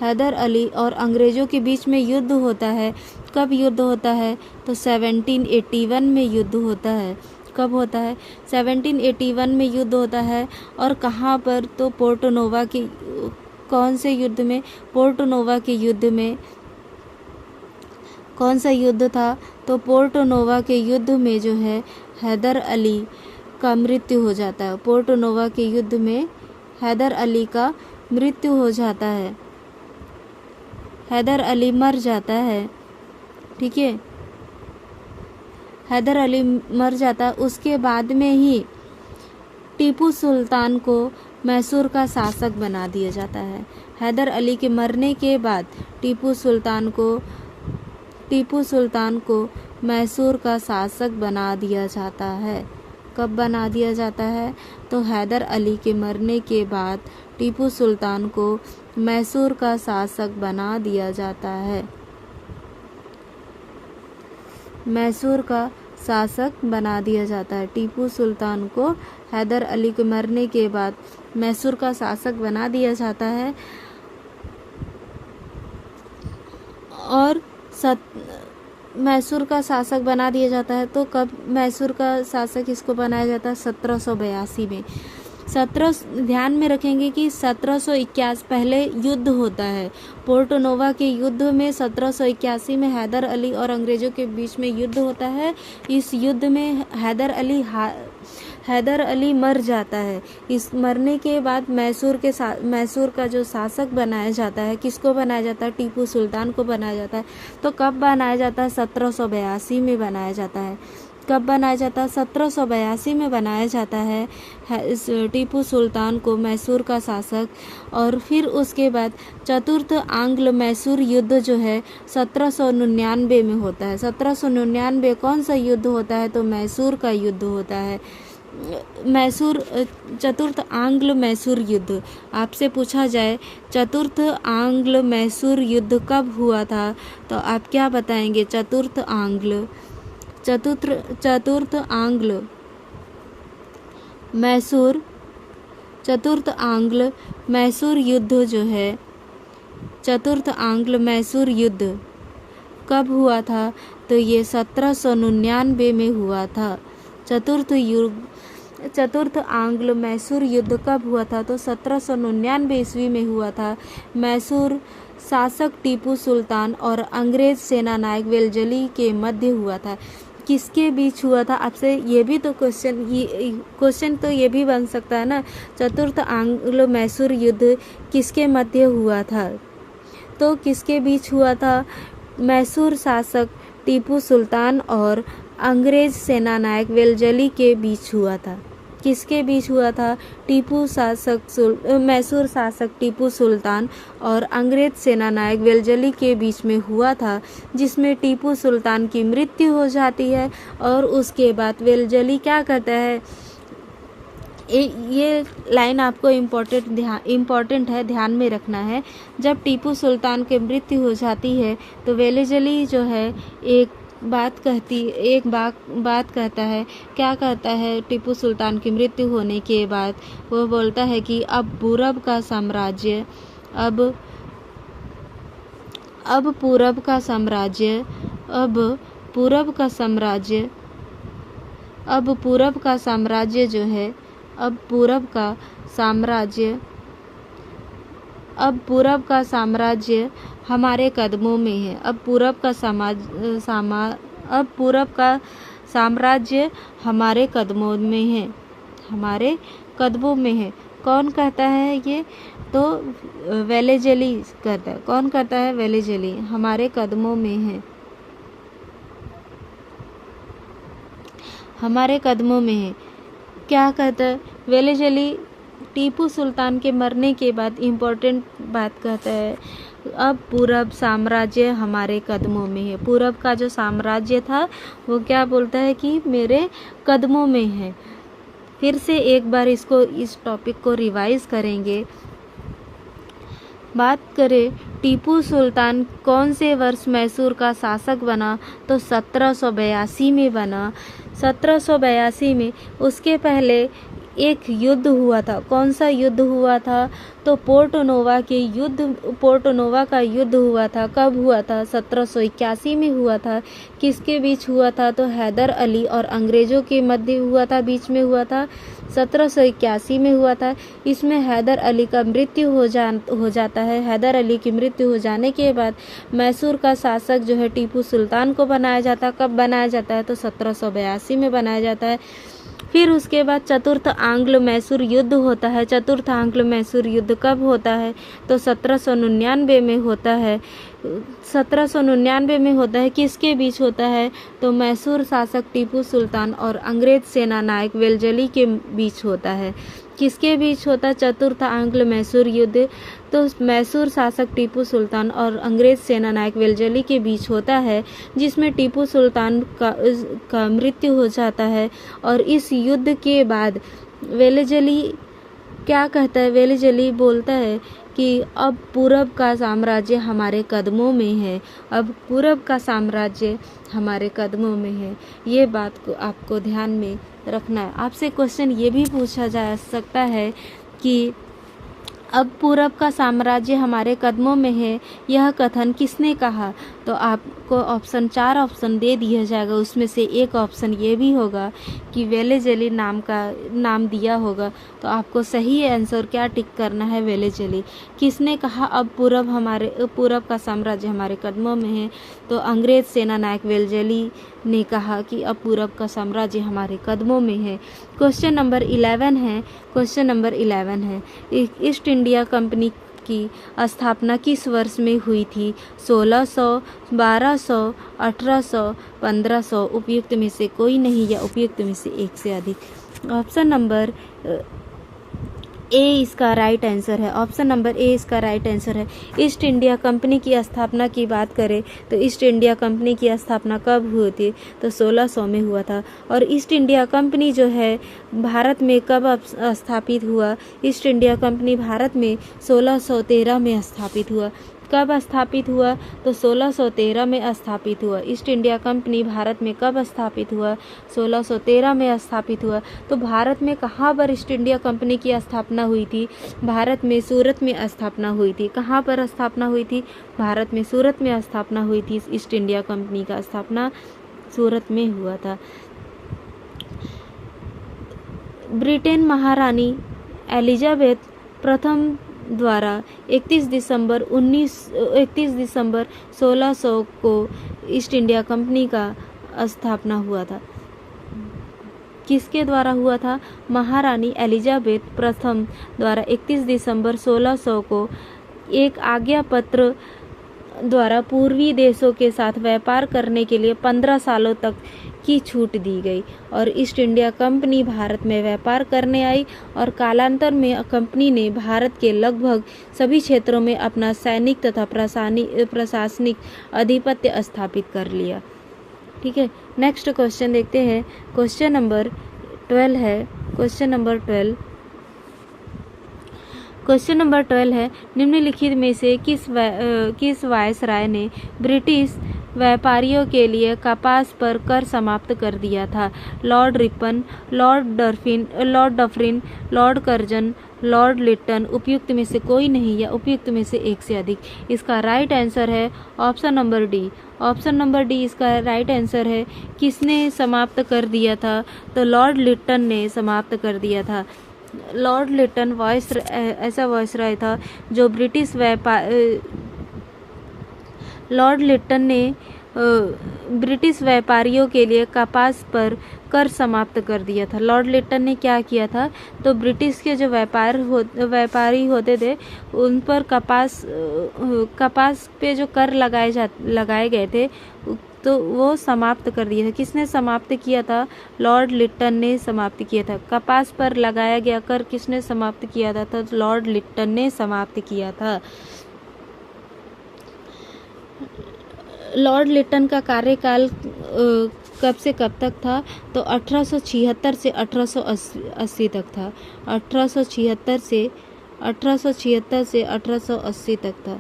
हैदर अली और अंग्रेज़ों के बीच में युद्ध होता है। कब युद्ध होता है? तो 1781 में युद्ध होता है। कब होता है? 1781 में युद्ध होता है। और कहाँ पर? तो पोर्टनोवा के कौन से युद्ध में? पोर्टनोवा के युद्ध में। कौन सा युद्ध था? तो पोर्टनोवा के युद्ध में जो है हैदर अली का मृत्यु हो जाता है। पोर्टनोवा के युद्ध में हैदर अली का मृत्यु हो जाता है। हैदर अली मर जाता है। ठीक है, हैदर अली मर जाता है। उसके बाद में ही टीपू सुल्तान को मैसूर का शासक बना दिया जाता है। हैदर अली के मरने के बाद टीपू सुल्तान को मैसूर का शासक बना दिया जाता है। कब बना दिया जाता है? तो हैदर अली के मरने के बाद टीपू सुल्तान को मैसूर का शासक बना दिया जाता है। मैसूर का शासक बना दिया जाता है। टीपू सुल्तान को हैदर अली के मरने के बाद मैसूर का शासक बना दिया जाता है। और मैसूर का शासक बना दिया जाता है। तो कब मैसूर का शासक इसको बनाया जाता है? 1782 में। ध्यान में रखेंगे कि 1781 पहले युद्ध होता है। पोर्टनोवा के युद्ध में 1781 में हैदर अली और अंग्रेज़ों के बीच में युद्ध होता है। इस युद्ध में हैदर अली मर जाता है। इस मरने के बाद मैसूर का जो शासक बनाया जाता है, किसको बनाया जाता है? टीपू सुल्तान को बनाया जाता है। तो कब बनाया जाता है? 1782 में बनाया जाता है। कब बनाया जाता है? 1782 में बनाया जाता है इस टीपू सुल्तान को मैसूर का शासक। और फिर उसके बाद चतुर्थ आंग्ल मैसूर युद्ध जो है 1799 में होता है। 1799 कौन सा युद्ध होता है? तो मैसूर का युद्ध होता है। चतुर्थ आंग्ल मैसूर युद्ध। आपसे पूछा जाए चतुर्थ आंग्ल मैसूर युद्ध कब हुआ था, तो आप क्या बताएंगे? चतुर्थ आंग्ल मैसूर युद्ध जो है, चतुर्थ आंग्ल मैसूर युद्ध कब हुआ था? तो ये 1799 में हुआ था। चतुर्थ आंग्ल मैसूर युद्ध कब हुआ था? तो 1799 ईस्वी में हुआ था। मैसूर शासक टीपू सुल्तान और अंग्रेज सेनानायक वेलजली के मध्य हुआ था। किसके बीच हुआ था? आपसे ये भी तो क्वेश्चन तो ये भी बन सकता है ना, चतुर्थ आंग्ल मैसूर युद्ध किसके मध्य हुआ था? तो किसके बीच हुआ था? मैसूर शासक टीपू सुल्तान और अंग्रेज सेनानायक वेलजली के बीच हुआ था। किसके बीच हुआ था? मैसूर शासक टीपू सुल्तान और अंग्रेज सेनानायक वेलजली के बीच में हुआ था, जिसमें टीपू सुल्तान की मृत्यु हो जाती है। और उसके बाद वेलजली क्या करता है? ये लाइन आपको इम्पोर्टेंट है, ध्यान में रखना है। जब टीपू सुल्तान की मृत्यु हो जाती है तो वेलजली जो है एक बात कहता है। क्या कहता है? टीपू सुल्तान की मृत्यु होने के बाद वो बोलता है कि अब पूरब का साम्राज्य जो है, अब पूरब का साम्राज्य हमारे कदमों में है। अब पूरब का साम्राज्य हमारे कदमों में है। कौन कहता है ये? तो वेलेजली कहता है। कौन कहता है? वेलेजली। हमारे कदमों में है, हमारे कदमों में है। क्या कहता है वेलेजली? टीपू सुल्तान के मरने के बाद इम्पोर्टेंट बात कहता है, अब पूरब साम्राज्य हमारे कदमों में है। पूरब का जो साम्राज्य था वो क्या बोलता है कि मेरे कदमों में है। फिर से एक बार इस टॉपिक को रिवाइज करेंगे। बात करें टीपू सुल्तान कौन से वर्ष मैसूर का शासक बना, तो 1782 में बना। 1782 में। उसके पहले एक युद्ध हुआ था। कौन सा युद्ध हुआ था? तो पोर्टनोवा का युद्ध हुआ था। कब हुआ था? 1781 में हुआ था। किसके बीच हुआ था? तो हैदर अली और अंग्रेजों के मध्य हुआ था, बीच में हुआ था। 1781 में हुआ था। इसमें हैदर अली का मृत्यु हो जाता है। हैदर अली की मृत्यु हो जाने के बाद मैसूर का शासक जो है टीपू सुल्तान को बनाया जाता है। कब बनाया जाता है? तो 1782 में बनाया जाता है। फिर उसके बाद चतुर्थ आंग्ल मैसूर युद्ध होता है। चतुर्थ आंग्ल मैसूर युद्ध कब होता है? तो 1799 में होता है। 1799 में होता है। किसके बीच होता है? तो मैसूर शासक टीपू सुल्तान और अंग्रेज सेना नायक वेलजली के बीच होता है। किसके बीच होता है चतुर्थ आंग्ल मैसूर युद्ध? तो मैसूर शासक टीपू सुल्तान और अंग्रेज सेना नायक वेलजली के बीच होता है, जिसमें टीपू सुल्तान का मृत्यु हो जाता है। और इस युद्ध के बाद वेलजली क्या कहता है? वेलजली बोलता है कि अब पूरब का साम्राज्य हमारे कदमों में है। अब पूरब का साम्राज्य हमारे कदमों में है। ये बात को आपको ध्यान में रखना है। आपसे क्वेश्चन ये भी पूछा जा सकता है कि अब पूरब का साम्राज्य हमारे कदमों में है, यह कथन किसने कहा? तो आपको चार ऑप्शन दे दिया जाएगा। उसमें से एक ऑप्शन ये भी होगा कि वेलेजली नाम दिया होगा। तो आपको सही आंसर क्या टिक करना है? वेलेजली। किसने कहा अब पूरब का साम्राज्य हमारे कदमों में है? तो अंग्रेज सेना नायक वेलजली ने कहा कि अब पूरब का साम्राज्य हमारे कदमों में है। क्वेश्चन नंबर 11 है ईस्ट इंडिया कंपनी की स्थापना किस वर्ष में हुई थी? 1600, 1200, 1800, 1500। उपयुक्त में से कोई नहीं या उपयुक्त में से एक से अधिक। ऑप्शन नंबर ए इसका राइट आंसर है। ऑप्शन नंबर ए इसका राइट आंसर है। ईस्ट इंडिया कंपनी की स्थापना की बात करें तो ईस्ट इंडिया कंपनी की स्थापना कब हुई थी? तो 1600 में हुआ था। और ईस्ट इंडिया कंपनी जो है भारत में कब स्थापित हुआ? ईस्ट इंडिया कंपनी भारत में 1613 में स्थापित हुआ। कब स्थापित हुआ? तो 1613 में स्थापित हुआ। ईस्ट इंडिया कंपनी भारत में कब स्थापित हुआ? 1613 में स्थापित हुआ। तो भारत में कहाँ पर ईस्ट इंडिया कंपनी की स्थापना हुई थी? भारत में सूरत में स्थापना हुई थी। कहाँ पर स्थापना हुई थी? भारत में सूरत में स्थापना हुई थी। ईस्ट इंडिया कंपनी का स्थापना सूरत में हुआ था। ब्रिटेन महारानी एलिजाबेथ प्रथम द्वारा 31 दिसंबर 1600 को ईस्ट इंडिया कंपनी का स्थापना हुआ था। किसके द्वारा हुआ था? महारानी एलिजाबेथ प्रथम द्वारा 31 दिसंबर 1600 को एक आज्ञा पत्र द्वारा पूर्वी देशों के साथ व्यापार करने के लिए 15 सालों तक की छूट दी गई और ईस्ट इंडिया कंपनी भारत में व्यापार करने आई और कालांतर में कंपनी ने भारत के लगभग सभी क्षेत्रों में अपना सैनिक तथा प्रशासनिक आधिपत्य स्थापित कर लिया। ठीक है, नेक्स्ट क्वेश्चन देखते हैं। क्वेश्चन नंबर 12 है। क्वेश्चन नंबर 12 है निम्नलिखित में से किस वायसराय ने ब्रिटिश व्यापारियों के लिए कपास पर कर समाप्त कर दिया था? Lord Ripon, Lord Dufferin, Lord Curzon, Lord Lytton. उपयुक्त में से कोई नहीं या उपयुक्त में से एक से अधिक। इसका राइट आंसर है option number D. Option number D इसका राइट आंसर है। किसने समाप्त कर दिया था? तो लॉर्ड लिट्टन ने समाप्त कर दिया था। लॉर्ड लिट्टन ऐसा वायसराय था जो ब्रिटिश लॉर्ड लिट्टन ने ब्रिटिश व्यापारियों के लिए कपास पर कर समाप्त कर दिया था। लॉर्ड लिटन ने क्या किया था, तो ब्रिटिश के जो व्यापारी होते थे उन पर कपास पे जो कर लगाए गए थे तो वो समाप्त कर दिए थे। किसने समाप्त किया था? लॉर्ड लिटन ने समाप्त किया था। कपास पर लगाया गया कर किसने समाप्त किया था? तो लॉर्ड लिटन ने समाप्त किया था। लॉर्ड लिटन का कार्यकाल कब से कब तक था? तो 1876 से 1880 तक था। 1876 से 1880 तक था।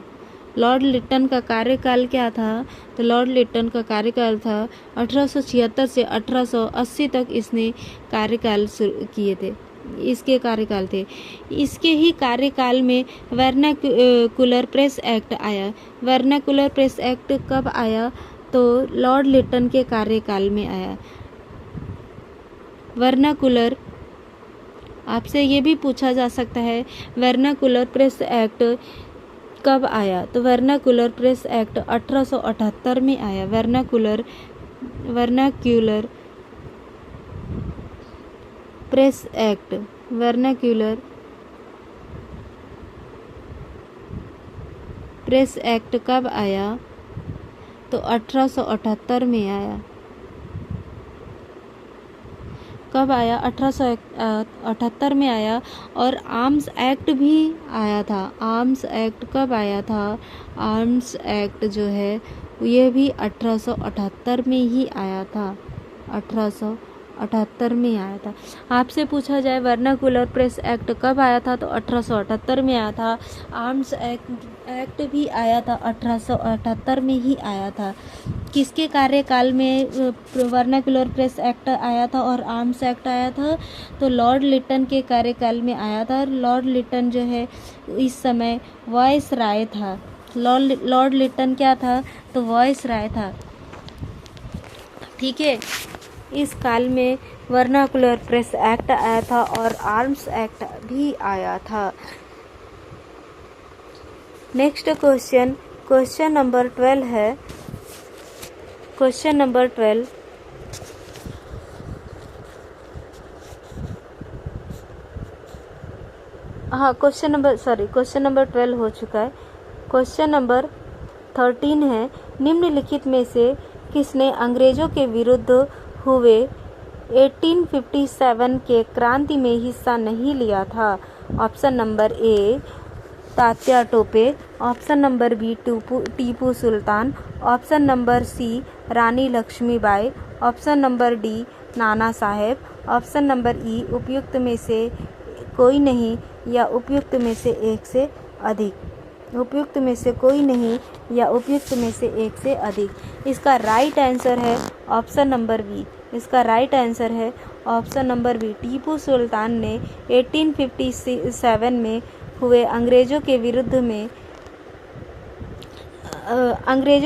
लॉर्ड लिटन का कार्यकाल क्या था? तो लॉर्ड लिटन का कार्यकाल था 1876 से 1880 तक इसने कार्यकाल किए थे। इसके कार्यकाल थे। इसके ही कार्यकाल में वर्नाकुलर प्रेस एक्ट आया। वर्नाकुलर प्रेस एक्ट कब आया? तो लॉर्ड लिटन के कार्यकाल में आया। वर्नाकुलर, आपसे ये भी पूछा जा सकता है वर्नाकुलर प्रेस एक्ट कब आया? तो वर्नाकुलर प्रेस एक्ट 1878 में आया। Vernacular press act, vernacular press act कब आया? तो 1878 में आया। कब आया? 1878 में आया। और आर्म्स एक्ट भी आया था। आर्म्स एक्ट कब आया था? आर्म्स एक्ट जो है ये भी 1878 में ही आया था। 1878 में आया था। आपसे पूछा जाए वर्नाकुलर प्रेस एक्ट कब आया था? तो 1878 में आया था। आर्म्स एक्ट भी आया था, 1878 में ही आया था। किसके कार्यकाल में वर्नाकुलर प्रेस एक्ट आया था और आर्म्स एक्ट आया था? तो लॉर्ड लिटन के कार्यकाल में आया था। लॉर्ड लिटन जो है इस समय वॉइस राय था। लॉर्ड लिटन क्या था? तो वॉइस राय था। ठीक है, इस काल में वर्नाकुलर प्रेस एक्ट आया था और आर्म्स एक्ट भी आया था। नेक्स्ट क्वेश्चन नंबर 12 है। क्वेश्चन नंबर 12, हाँ क्वेश्चन नंबर 12 हो चुका है। क्वेश्चन नंबर 13 है, निम्नलिखित में से किसने अंग्रेजों के विरुद्ध हुए 1857 के क्रांति में हिस्सा नहीं लिया था? Option number A Tatya Tope, option number B Tipu Sultan, option number C Rani Lakshmibai, option number D Nana Sahib, option number E उपयुक्त में से कोई नहीं या उपयुक्त में से एक से अधिक। उपयुक्त में से कोई नहीं या उपयुक्त में से एक से अधिक। इसका राइट आंसर है ऑप्शन नंबर बी। इसका राइट आंसर है ऑप्शन नंबर बी। टीपू सुल्तान ने 1857 में हुए अंग्रेजों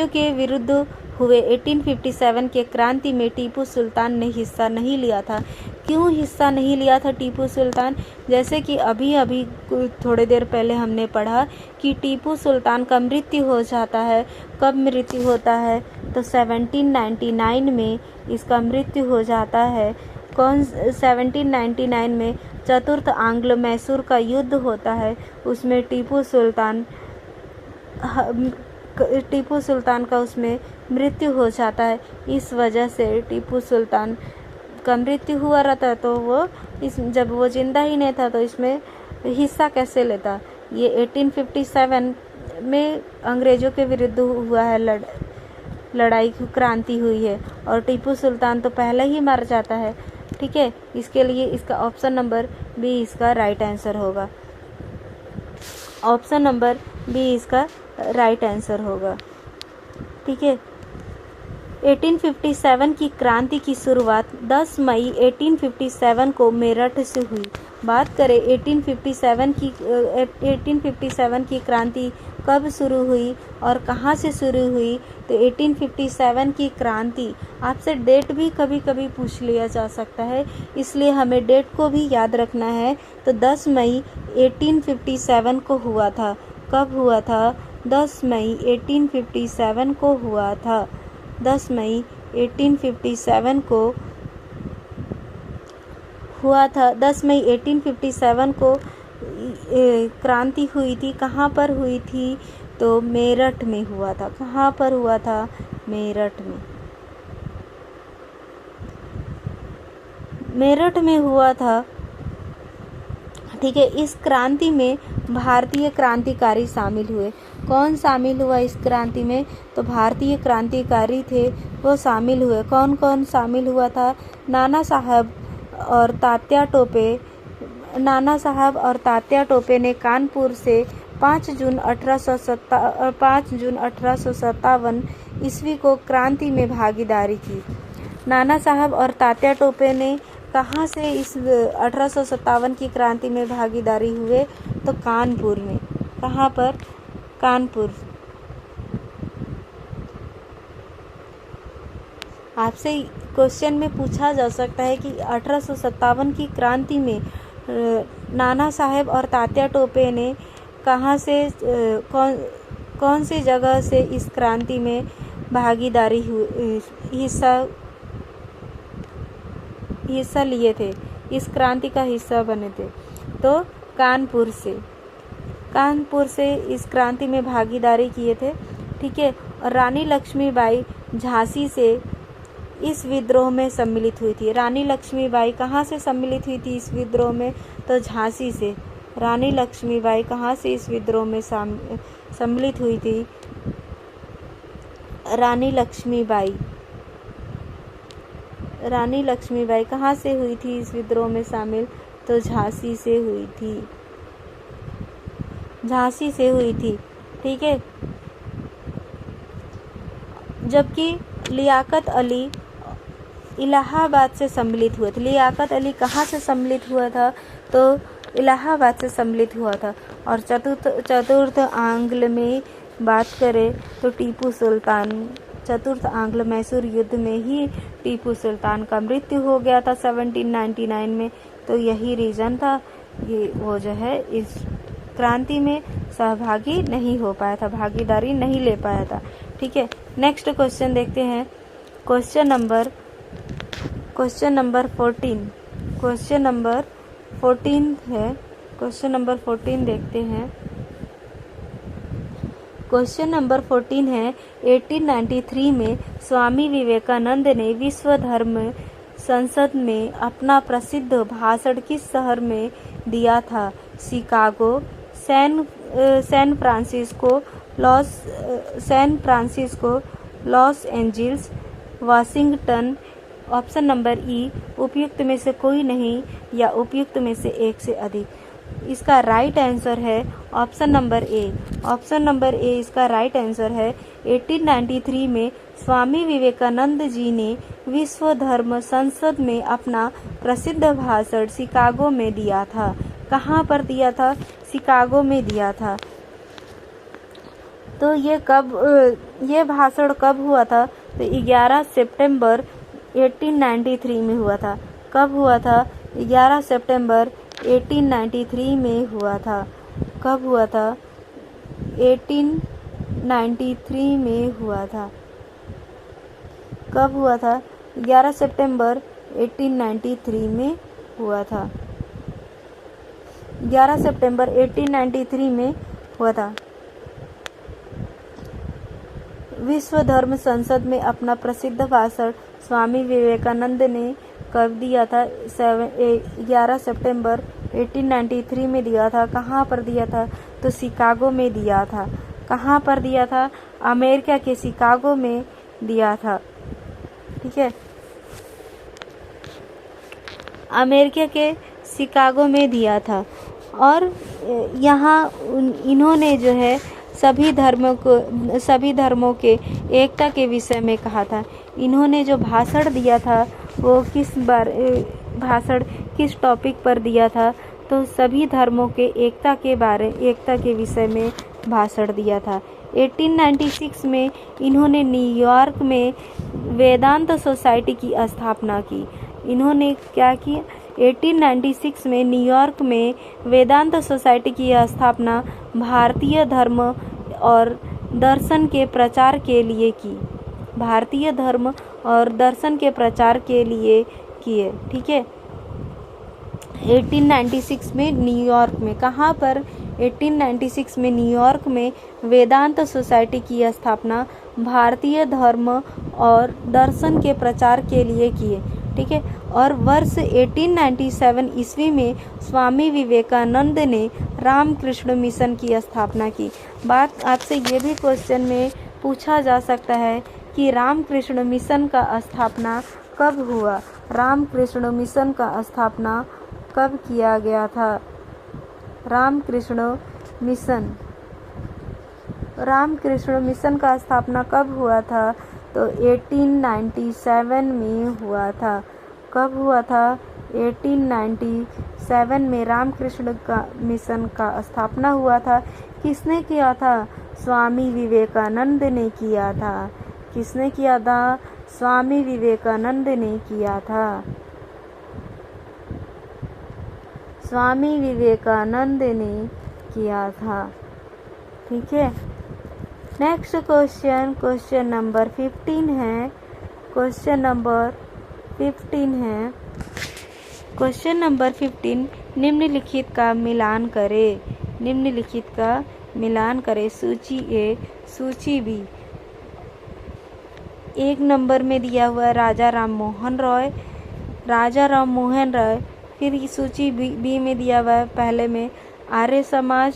के विरुद्ध हुए 1857 के क्रांति में टीपू सुल्तान ने हिस्सा नहीं लिया था। क्यों हिस्सा नहीं लिया था टीपू सुल्तान? जैसे कि अभी थोड़ी देर पहले हमने पढ़ा कि टीपू सुल्तान का मृत्यु हो जाता है। कब मृत्यु होता है? तो 1799 में इसका मृत्यु हो जाता है। 1799 में चतुर्थ आंग्ल मैसूर का युद्ध होता है। उसमें टीपू सुल्तान का उसमें मृत्यु हो जाता है। इस वजह से टीपू सुल्तान का मृत्यु हुआ रहता है, तो वो जब वो जिंदा ही नहीं था तो इसमें हिस्सा कैसे लेता? ये 1857 में अंग्रेजों के विरुद्ध हुआ है, लड़ाई क्रांति हुई है और टीपू सुल्तान तो पहले ही मर जाता है। ठीक है, इसके लिए इसका ऑप्शन नंबर बी इसका राइट आंसर होगा। ऑप्शन नंबर बी इसका राइट आंसर होगा। ठीक है, 1857 की क्रांति की शुरुआत 10 मई 1857 को मेरठ से हुई। बात करें 1857 की क्रांति कब शुरू हुई और कहाँ से शुरू हुई? तो 1857 की क्रांति, आपसे डेट भी कभी कभी पूछ लिया जा सकता है, इसलिए हमें डेट को भी याद रखना है। तो 10 मई 1857 को हुआ था। कब हुआ था? 10 मई 1857 को हुआ था। 10 मई 1857 को हुआ था। 10 मई 1857 को क्रांति हुई थी। कहाँ पर हुई थी? तो मेरठ में हुआ था। कहाँ पर हुआ था? मेरठ में। मेरठ में हुआ था। ठीक है। इस क्रांति में भारतीय क्रांतिकारी शामिल हुए। कौन शामिल हुआ इस क्रांति में? तो भारतीय क्रांतिकारी थे वो शामिल हुए। कौन कौन शामिल हुआ था? नाना साहब और तात्या टोपे। नाना साहब और तात्या टोपे ने कानपुर से 5 जून 1857 ईस्वी को क्रांति में भागीदारी की। नाना साहब और तात्या टोपे ने कहाँ से इस 1857 की क्रांति में भागीदारी हुए? तो कानपुर में। कहाँ पर? कानपुर। आपसे क्वेश्चन में पूछा जा सकता है कि 1857 की क्रांति में नाना साहब और तात्या टोपे ने कहाँ से कौन सी जगह से इस क्रांति में भागीदारी हिस्सा लिए थे, इस क्रांति का हिस्सा बने थे? तो कानपुर से इस क्रांति में भागीदारी किए थे। ठीक है। और रानी लक्ष्मीबाई झांसी से इस विद्रोह में सम्मिलित हुई थी। रानी लक्ष्मीबाई कहाँ से सम्मिलित हुई थी इस विद्रोह में? तो झांसी से। रानी लक्ष्मीबाई कहाँ से इस विद्रोह में सम्मिलित हुई थी? रानी लक्ष्मीबाई कहाँ से हुई थी इस विद्रोह में शामिल? तो झांसी से हुई थी। ठीक है। जबकि लियाकत अली इलाहाबाद से सम्मिलित हुए थे। लियाकत अली कहाँ से सम्मिलित हुआ था? तो इलाहाबाद से सम्मिलित हुआ था। और चतुर्थ आंग्ल में बात करें तो टीपू सुल्तान, चतुर्थ आंग्ल मैसूर युद्ध में ही टीपू सुल्तान का मृत्यु हो गया था 1799 में। तो यही रीजन था, ये वो जो है इस क्रांति में सहभागी नहीं हो पाया था, भागीदारी नहीं ले पाया था। ठीक है। नेक्स्ट क्वेश्चन देखते हैं। Question number 14। क्वेश्चन नंबर 14 देखते हैं। क्वेश्चन नंबर 14 है 1893 में स्वामी विवेकानंद ने विश्व धर्म संसद में अपना प्रसिद्ध भाषण किस शहर में दिया था? Chicago, San Francisco, Los Angeles, Washington. Option number E उपयुक्त में से कोई नहीं या उपयुक्त में से एक से अधिक। इसका राइट आंसर है ऑप्शन नंबर ए। ऑप्शन नंबर ए इसका राइट आंसर है। 1893 में स्वामी विवेकानंद जी ने विश्व धर्म संसद में अपना प्रसिद्ध भाषण शिकागो में दिया था। कहाँ पर दिया था? शिकागो में दिया था। तो ये भाषण कब हुआ था? तो 11 सितंबर 1893 में हुआ था। कब हुआ था? 11 सितंबर 1893 में हुआ था। कब हुआ था? 1893 में हुआ था। कब हुआ था? 11 सितंबर 1893 में हुआ था। 11 सितंबर 1893 में हुआ था। विश्व धर्म संसद में अपना प्रसिद्ध भाषण स्वामी विवेकानंद ने कब दिया था? 11 सितंबर 1893 में दिया था। कहाँ पर दिया था? तो शिकागो में दिया था। कहाँ पर दिया था? अमेरिका के शिकागो में दिया था। ठीक है। अमेरिका के शिकागो में दिया था। और यहाँ इन्होंने जो है सभी धर्मों के एकता के विषय में कहा था। इन्होंने जो भाषण दिया था वो किस टॉपिक पर दिया था? तो सभी धर्मों के एकता के विषय में भाषण दिया था। 1896 में इन्होंने न्यूयॉर्क में वेदांत सोसाइटी की स्थापना की। इन्होंने क्या किया? 1896 में न्यूयॉर्क में वेदांत सोसाइटी की स्थापना भारतीय धर्म और दर्शन के प्रचार के लिए की। भारतीय धर्म और दर्शन के प्रचार के लिए किए। ठीक है। 1896 में न्यूयॉर्क में, कहाँ पर? 1896 में न्यूयॉर्क में वेदांत सोसाइटी की स्थापना भारतीय धर्म और दर्शन के प्रचार के लिए किए। ठीक है। और वर्ष 1897 ईस्वी में स्वामी विवेकानंद ने रामकृष्ण मिशन की स्थापना की। बात आपसे ये भी क्वेश्चन में पूछा जा सकता है कि रामकृष्ण मिशन का स्थापना कब हुआ? रामकृष्ण मिशन का स्थापना कब किया गया था? रामकृष्ण मिशन का स्थापना कब हुआ था? तो 1897 में हुआ था। कब हुआ था? 1897 में रामकृष्ण का मिशन का स्थापना हुआ था। किसने किया था? स्वामी विवेकानंद ने किया था। किसने किया था? स्वामी विवेकानंद ने किया था। स्वामी विवेकानंद ने किया था। ठीक है। नेक्स्ट क्वेश्चन नंबर 15 है। क्वेश्चन नंबर 15 निम्नलिखित का मिलान करें। निम्नलिखित का मिलान करें। सूची ए, सूची बी। 1 नंबर में दिया हुआ राजा राम मोहन रॉय। फिर सूची बी में दिया हुआ है पहले में आर्य समाज।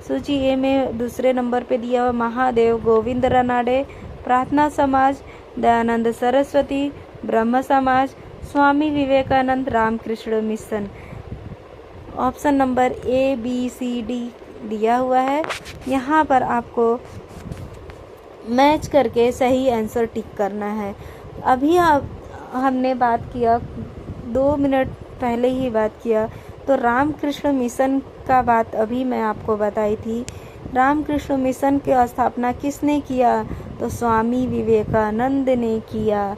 सूची ए में दूसरे नंबर पे दिया हुआ महादेव गोविंद रानाडे। प्रार्थना समाज Dayanand Saraswati. Brahmo Samaj Swami Vivekananda Ramakrishna mission. Option number A B C D दिया हुआ है। यहाँ पर आपको मैच करके सही आंसर टिक करना है। अभी हमने बात किया 2 मिनट पहले ही बात किया, तो रामकृष्ण मिशन का बात अभी मैं आपको बताई थी। रामकृष्ण मिशन की स्थापना किसने किया? तो स्वामी विवेकानंद ने किया।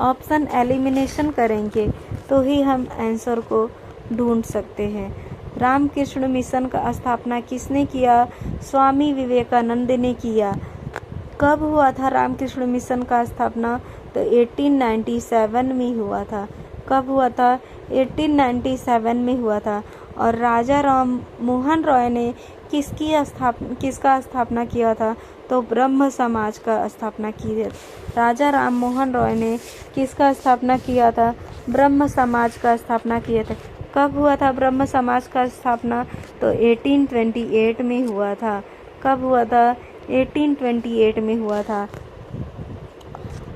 ऑप्शन एलिमिनेशन करेंगे तो ही हम आंसर को ढूंढ सकते हैं। रामकृष्ण मिशन का स्थापना किसने किया? स्वामी विवेकानंद ने किया। कब हुआ था रामकृष्ण मिशन का स्थापना? तो 1897 में हुआ था। कब हुआ था? 1897 में हुआ था। और राजा राम मोहन रॉय ने किसका स्थापना किया था? तो ब्रह्म समाज का स्थापना की है। राजा राम मोहन रॉय ने किसका स्थापना किया था? ब्रह्म समाज का स्थापना किया था। कब हुआ था ब्रह्म समाज का स्थापना? तो 1828 में हुआ था। कब हुआ था? 1828 में हुआ था।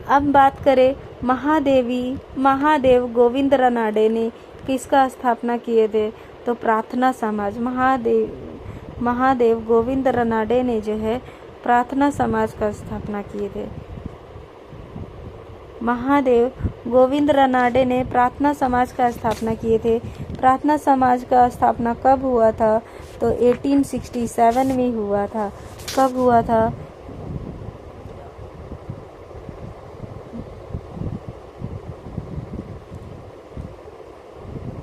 अब बात करें महादेव गोविंद रानाडे ने किसका स्थापना किए थे? तो प्रार्थना समाज। महादेव गोविंद रानाडे ने जो है प्रार्थना समाज का स्थापना किए थे। महादेव गोविंद रानाडे ने प्रार्थना समाज का स्थापना किए थे। प्रार्थना समाज का स्थापना कब हुआ था? तो 1867 में हुआ था। कब हुआ था?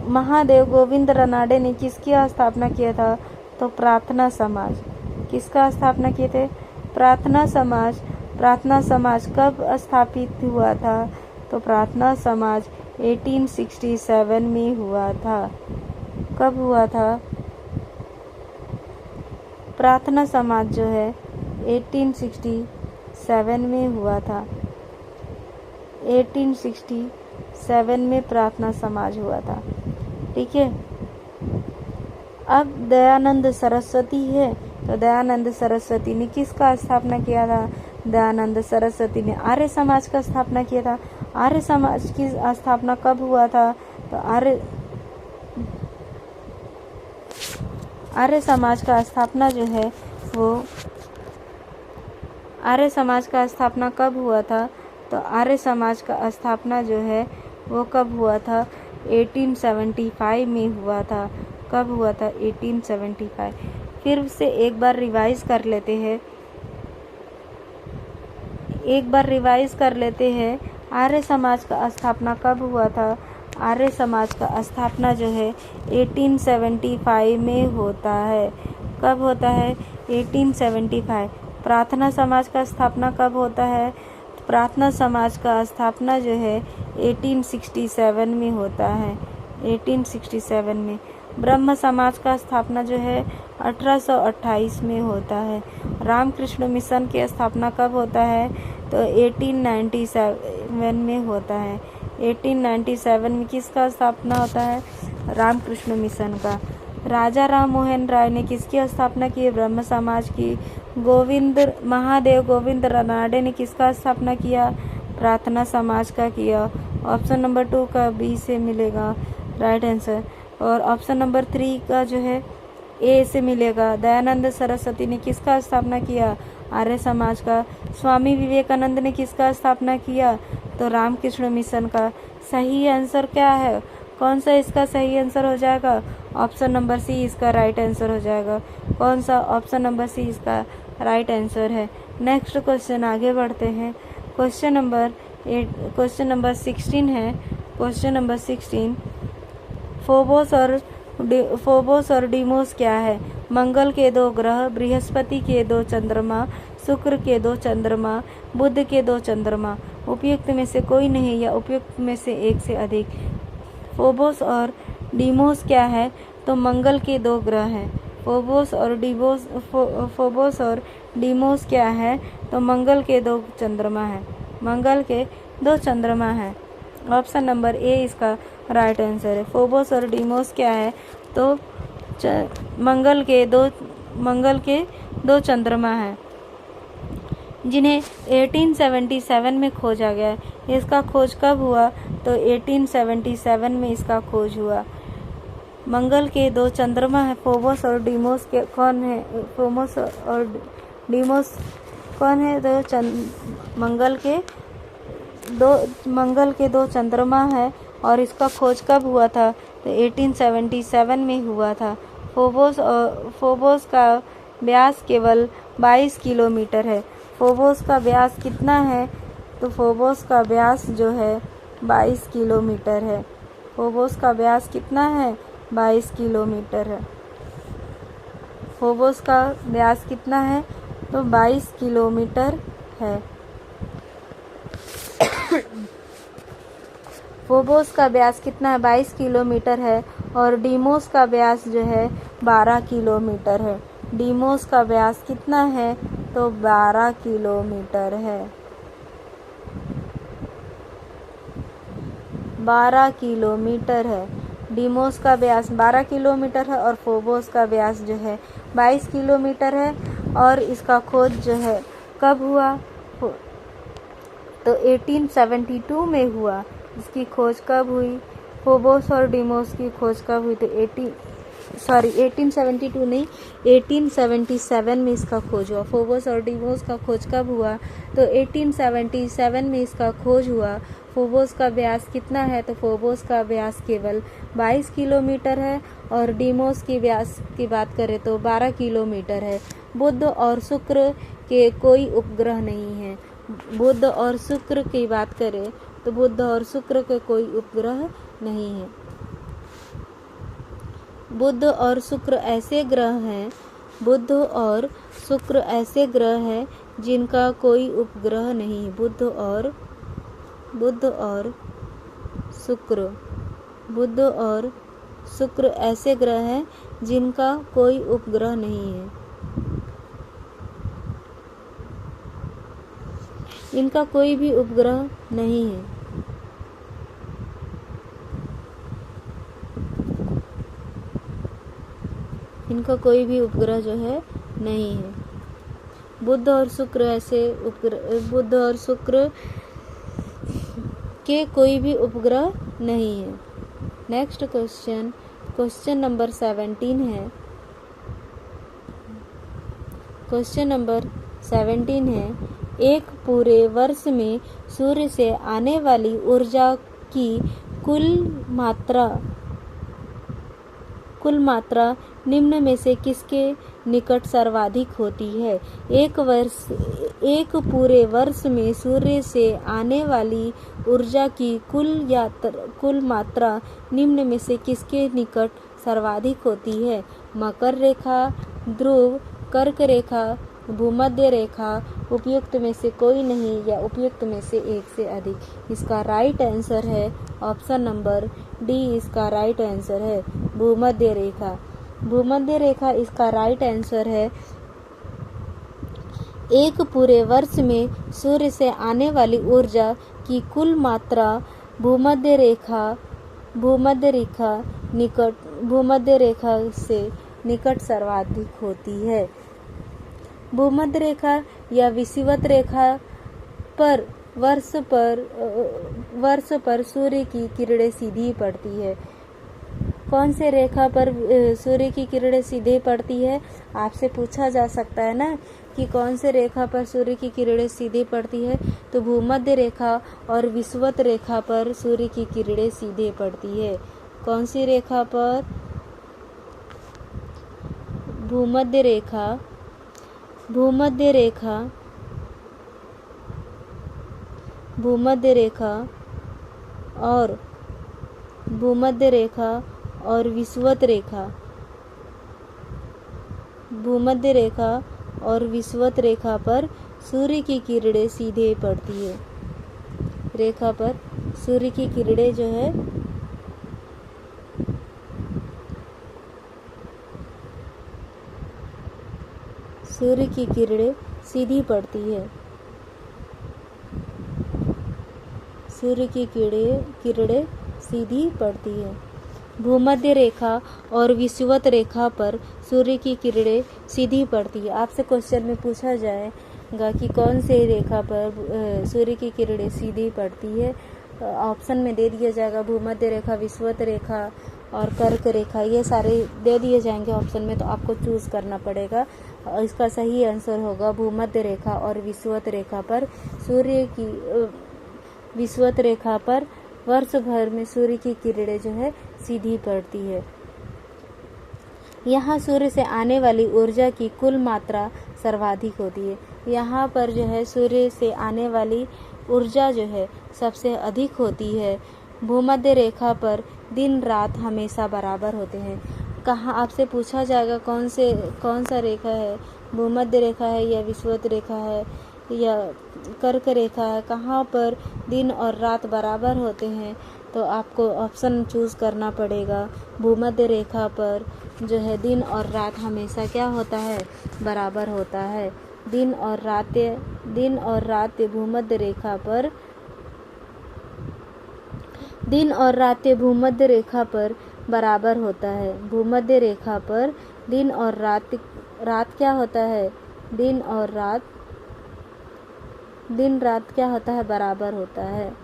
महादेव गोविंद रानाडे ने किसकी स्थापना किया था? तो प्रार्थना समाज। किसका स्थापना किए थे? प्रार्थना समाज। प्रार्थना समाज कब स्थापित हुआ था? तो प्रार्थना समाज 1867 में हुआ था। कब हुआ था? प्रार्थना समाज जो है 1867 में हुआ था। 1867 में प्रार्थना समाज हुआ था। ठीक है। अब दयानंद सरस्वती है, तो दयानंद सरस्वती ने किसका स्थापना किया था? दयानंद सरस्वती ने आर्य समाज का स्थापना किया था। आर्य समाज की स्थापना कब हुआ था? तो आर्य समाज का स्थापना जो है वो आर्य समाज का स्थापना कब हुआ था? तो आर्य समाज का स्थापना जो है वो कब हुआ था? 1875 में हुआ था। कब हुआ था? 1875। फिर से एक बार रिवाइज कर लेते हैं। आर्य समाज का स्थापना कब हुआ था? आर्य समाज का स्थापना जो है 1875 में होता है। कब होता है? 1875। प्रार्थना समाज का स्थापना कब होता है? प्रार्थना समाज का स्थापना जो है 1867 में होता है, 1867 में। ब्रह्म समाज का स्थापना जो है 1828 में होता है। रामकृष्ण मिशन की स्थापना कब होता है? तो 1897 में होता है। 1897 में किसका स्थापना होता है? रामकृष्ण मिशन का। राजा राम मोहन राय ने किसकी स्थापना की? ब्रह्म समाज की। महादेव गोविंद रानडे ने किसका स्थापना किया? प्रार्थना समाज का किया। ऑप्शन नंबर 2 का बी से मिलेगा राइट आंसर। और ऑप्शन नंबर 3 का जो है ए से मिलेगा। दयानंद सरस्वती ने किसका स्थापना किया? आर्य समाज का। स्वामी विवेकानंद ने किसका स्थापना किया? तो रामकृष्ण मिशन का। सही आंसर क्या है? कौन सा इसका सही आंसर हो जाएगा? ऑप्शन नंबर सी इसका राइट आंसर हो जाएगा। कौन सा? ऑप्शन नंबर सी इसका राइट आंसर है। नेक्स्ट क्वेश्चन आगे बढ़ते हैं। क्वेश्चन नंबर 16 है। क्वेश्चन नंबर 16, फोबोस और डीमोस क्या है? मंगल के 2 ग्रह, बृहस्पति के 2 चंद्रमा, शुक्र के 2 चंद्रमा, बुध के 2 चंद्रमा। उपयुक्त में से कोई नहीं या उपयुक्त में से एक से अधिक। फोबोस और डीमोस क्या है? तो मंगल के 2 ग्रह हैं। फोबोस और डीमोस क्या है? तो मंगल के 2 चंद्रमा है। मंगल के 2 चंद्रमा है। ऑप्शन नंबर ए इसका राइट आंसर है। फोबोस और डीमोस क्या है? तो मंगल के दो चंद्रमा है, जिन्हें 1877 में खोजा गया। इसका खोज कब हुआ? तो 1877 में इसका खोज हुआ। मंगल के 2 चंद्रमा है। फोबोस और डीमोस के कौन है? फोबोस और डीमोस कौन है? तो मंगल के 2 चंद्रमा है। और इसका खोज कब हुआ था? तो 1877 में हुआ था। फोबोस का व्यास केवल 22 किलोमीटर है। फोबोस का व्यास कितना है? तो फोबोस का व्यास जो है 22 किलोमीटर है। फोबोस का व्यास कितना है? 22 किलोमीटर है। फोबोस का व्यास कितना है? तो 22 किलोमीटर है। फोबोस का व्यास कितना है? 22 किलोमीटर है। और डीमोस का व्यास जो है 12 किलोमीटर है। डीमोस का व्यास कितना है? तो 12 किलोमीटर है। 12 किलोमीटर है। डीमोस का व्यास 12 किलोमीटर है और फोबोस का व्यास जो है 22 किलोमीटर है। और इसका खोज जो है कब हुआ? तो 1872 में हुआ। इसकी खोज कब हुई? फोबोस और डीमोस की खोज कब हुई? तो 1872 नहीं, 1877 में इसका खोज हुआ। फोबोस और डीमोस का खोज कब हुआ? तो 1877 में इसका खोज हुआ। फोबोस का व्यास कितना है? तो फोबोस का व्यास केवल 22 किलोमीटर है। और डीमोस की व्यास की बात करें तो 12 किलोमीटर है। बुध और शुक्र के कोई उपग्रह नहीं है। बुध और शुक्र की बात करें तो बुध और शुक्र के कोई उपग्रह नहीं है। बुध और शुक्र ऐसे ग्रह हैं, बुध और शुक्र ऐसे ग्रह हैं जिनका कोई उपग्रह नहीं है। बुध और शुक्र ऐसे ग्रह हैं जिनका कोई उपग्रह नहीं है। इनका कोई भी उपग्रह नहीं है। इनका कोई भी उपग्रह जो है नहीं है। बुध और शुक्र के कोई भी उपग्रह नहीं है। नेक्स्ट क्वेश्चन नंबर 17 है। क्वेश्चन नंबर 17 है, एक पूरे वर्ष में सूर्य से आने वाली ऊर्जा की कुल मात्रा निम्न में से किसके निकट सर्वाधिक होती है? एक पूरे वर्ष में सूर्य से आने वाली ऊर्जा की कुल मात्रा निम्न में से किसके निकट सर्वाधिक होती है? मकर रेखा, ध्रुव, कर्क रेखा, भूमध्य रेखा, उपयुक्त में से कोई नहीं या उपयुक्त में से एक से अधिक। इसका राइट आंसर है ऑप्शन नंबर डी, इसका राइट आंसर है भूमध्य रेखा। भूमध्य रेखा इसका राइट आंसर है। एक पूरे वर्ष में सूर्य से आने वाली ऊर्जा की कुल मात्रा भूमध्य रेखा से निकट सर्वाधिक होती है। भूमध्य रेखा या विषुवत रेखा पर वर्ष पर सूर्य की किरणें सीधी पड़ती है। कौन से रेखा पर सूर्य की किरणें सीधे पड़ती है? आपसे पूछा जा सकता है ना कि कौन से रेखा पर सूर्य की किरणें सीधे पड़ती है, तो भूमध्य रेखा और विषुवत रेखा पर सूर्य की किरणें सीधे पड़ती है। कौन सी रेखा पर? भूमध्य रेखा और विषुवत रेखा। भूमध्य रेखा और विषुवत रेखा पर सूर्य की किरणें सीधे पड़ती है। रेखा पर सूर्य की किरणें जो है सूर्य की किरणें सीधी पड़ती है। सूर्य की किरणें सीधी पड़ती है। भूमध्य रेखा और विषुवत रेखा पर सूर्य की किरणें सीधी पड़ती है। आपसे क्वेश्चन में पूछा जाएगा कि कौन से रेखा पर सूर्य की किरणें सीधी पड़ती है, ऑप्शन में दे दिया जाएगा भूमध्य रेखा, विषुवत रेखा और कर्क रेखा, ये सारे दे दिए जाएंगे ऑप्शन में, तो आपको चूज करना पड़ेगा। इसका सही आंसर होगा भूमध्य रेखा और विषुवत रेखा पर विषुवत रेखा पर वर्ष भर में सूर्य की किरणें जो है सीधी पड़ती है। यहाँ सूर्य से आने वाली ऊर्जा की कुल मात्रा सर्वाधिक होती है। यहाँ पर जो है सूर्य से आने वाली ऊर्जा जो है सबसे अधिक होती है। भूमध्य रेखा पर दिन रात हमेशा बराबर होते हैं। कहाँ आपसे पूछा जाएगा कौन सा रेखा है, भूमध्य रेखा है या विषुवत रेखा है या कर्क रेखा है, कहाँ पर दिन और रात बराबर होते हैं, तो आपको ऑप्शन चूज करना पड़ेगा। भूमध्य रेखा पर जो है दिन और रात हमेशा क्या होता है, बराबर होता है। दिन और रात भूमध्य रेखा पर दिन और रात भूमध्य रेखा पर बराबर होता है। भूमध्य रेखा पर दिन और रात क्या होता है, दिन रात क्या होता है, बराबर होता है।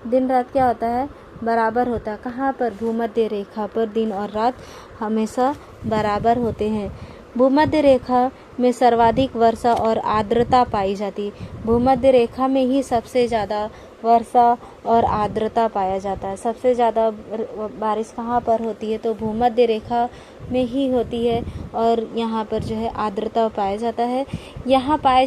दिन रात क्या होता है, बराबर होता है। कहाँ पर? भूमध्य रेखा पर दिन और रात हमेशा बराबर होते हैं। भूमध्य रेखा में सर्वाधिक वर्षा और आर्द्रता पाई जाती। भूमध्य रेखा में ही सबसे ज़्यादा वर्षा और आर्द्रता पाया जाता है। सबसे ज़्यादा बारिश कहाँ पर होती है, तो भूमध्य रेखा में ही होती है और यहाँ पर जो है आर्द्रता पाया जाता है। यहाँ पाए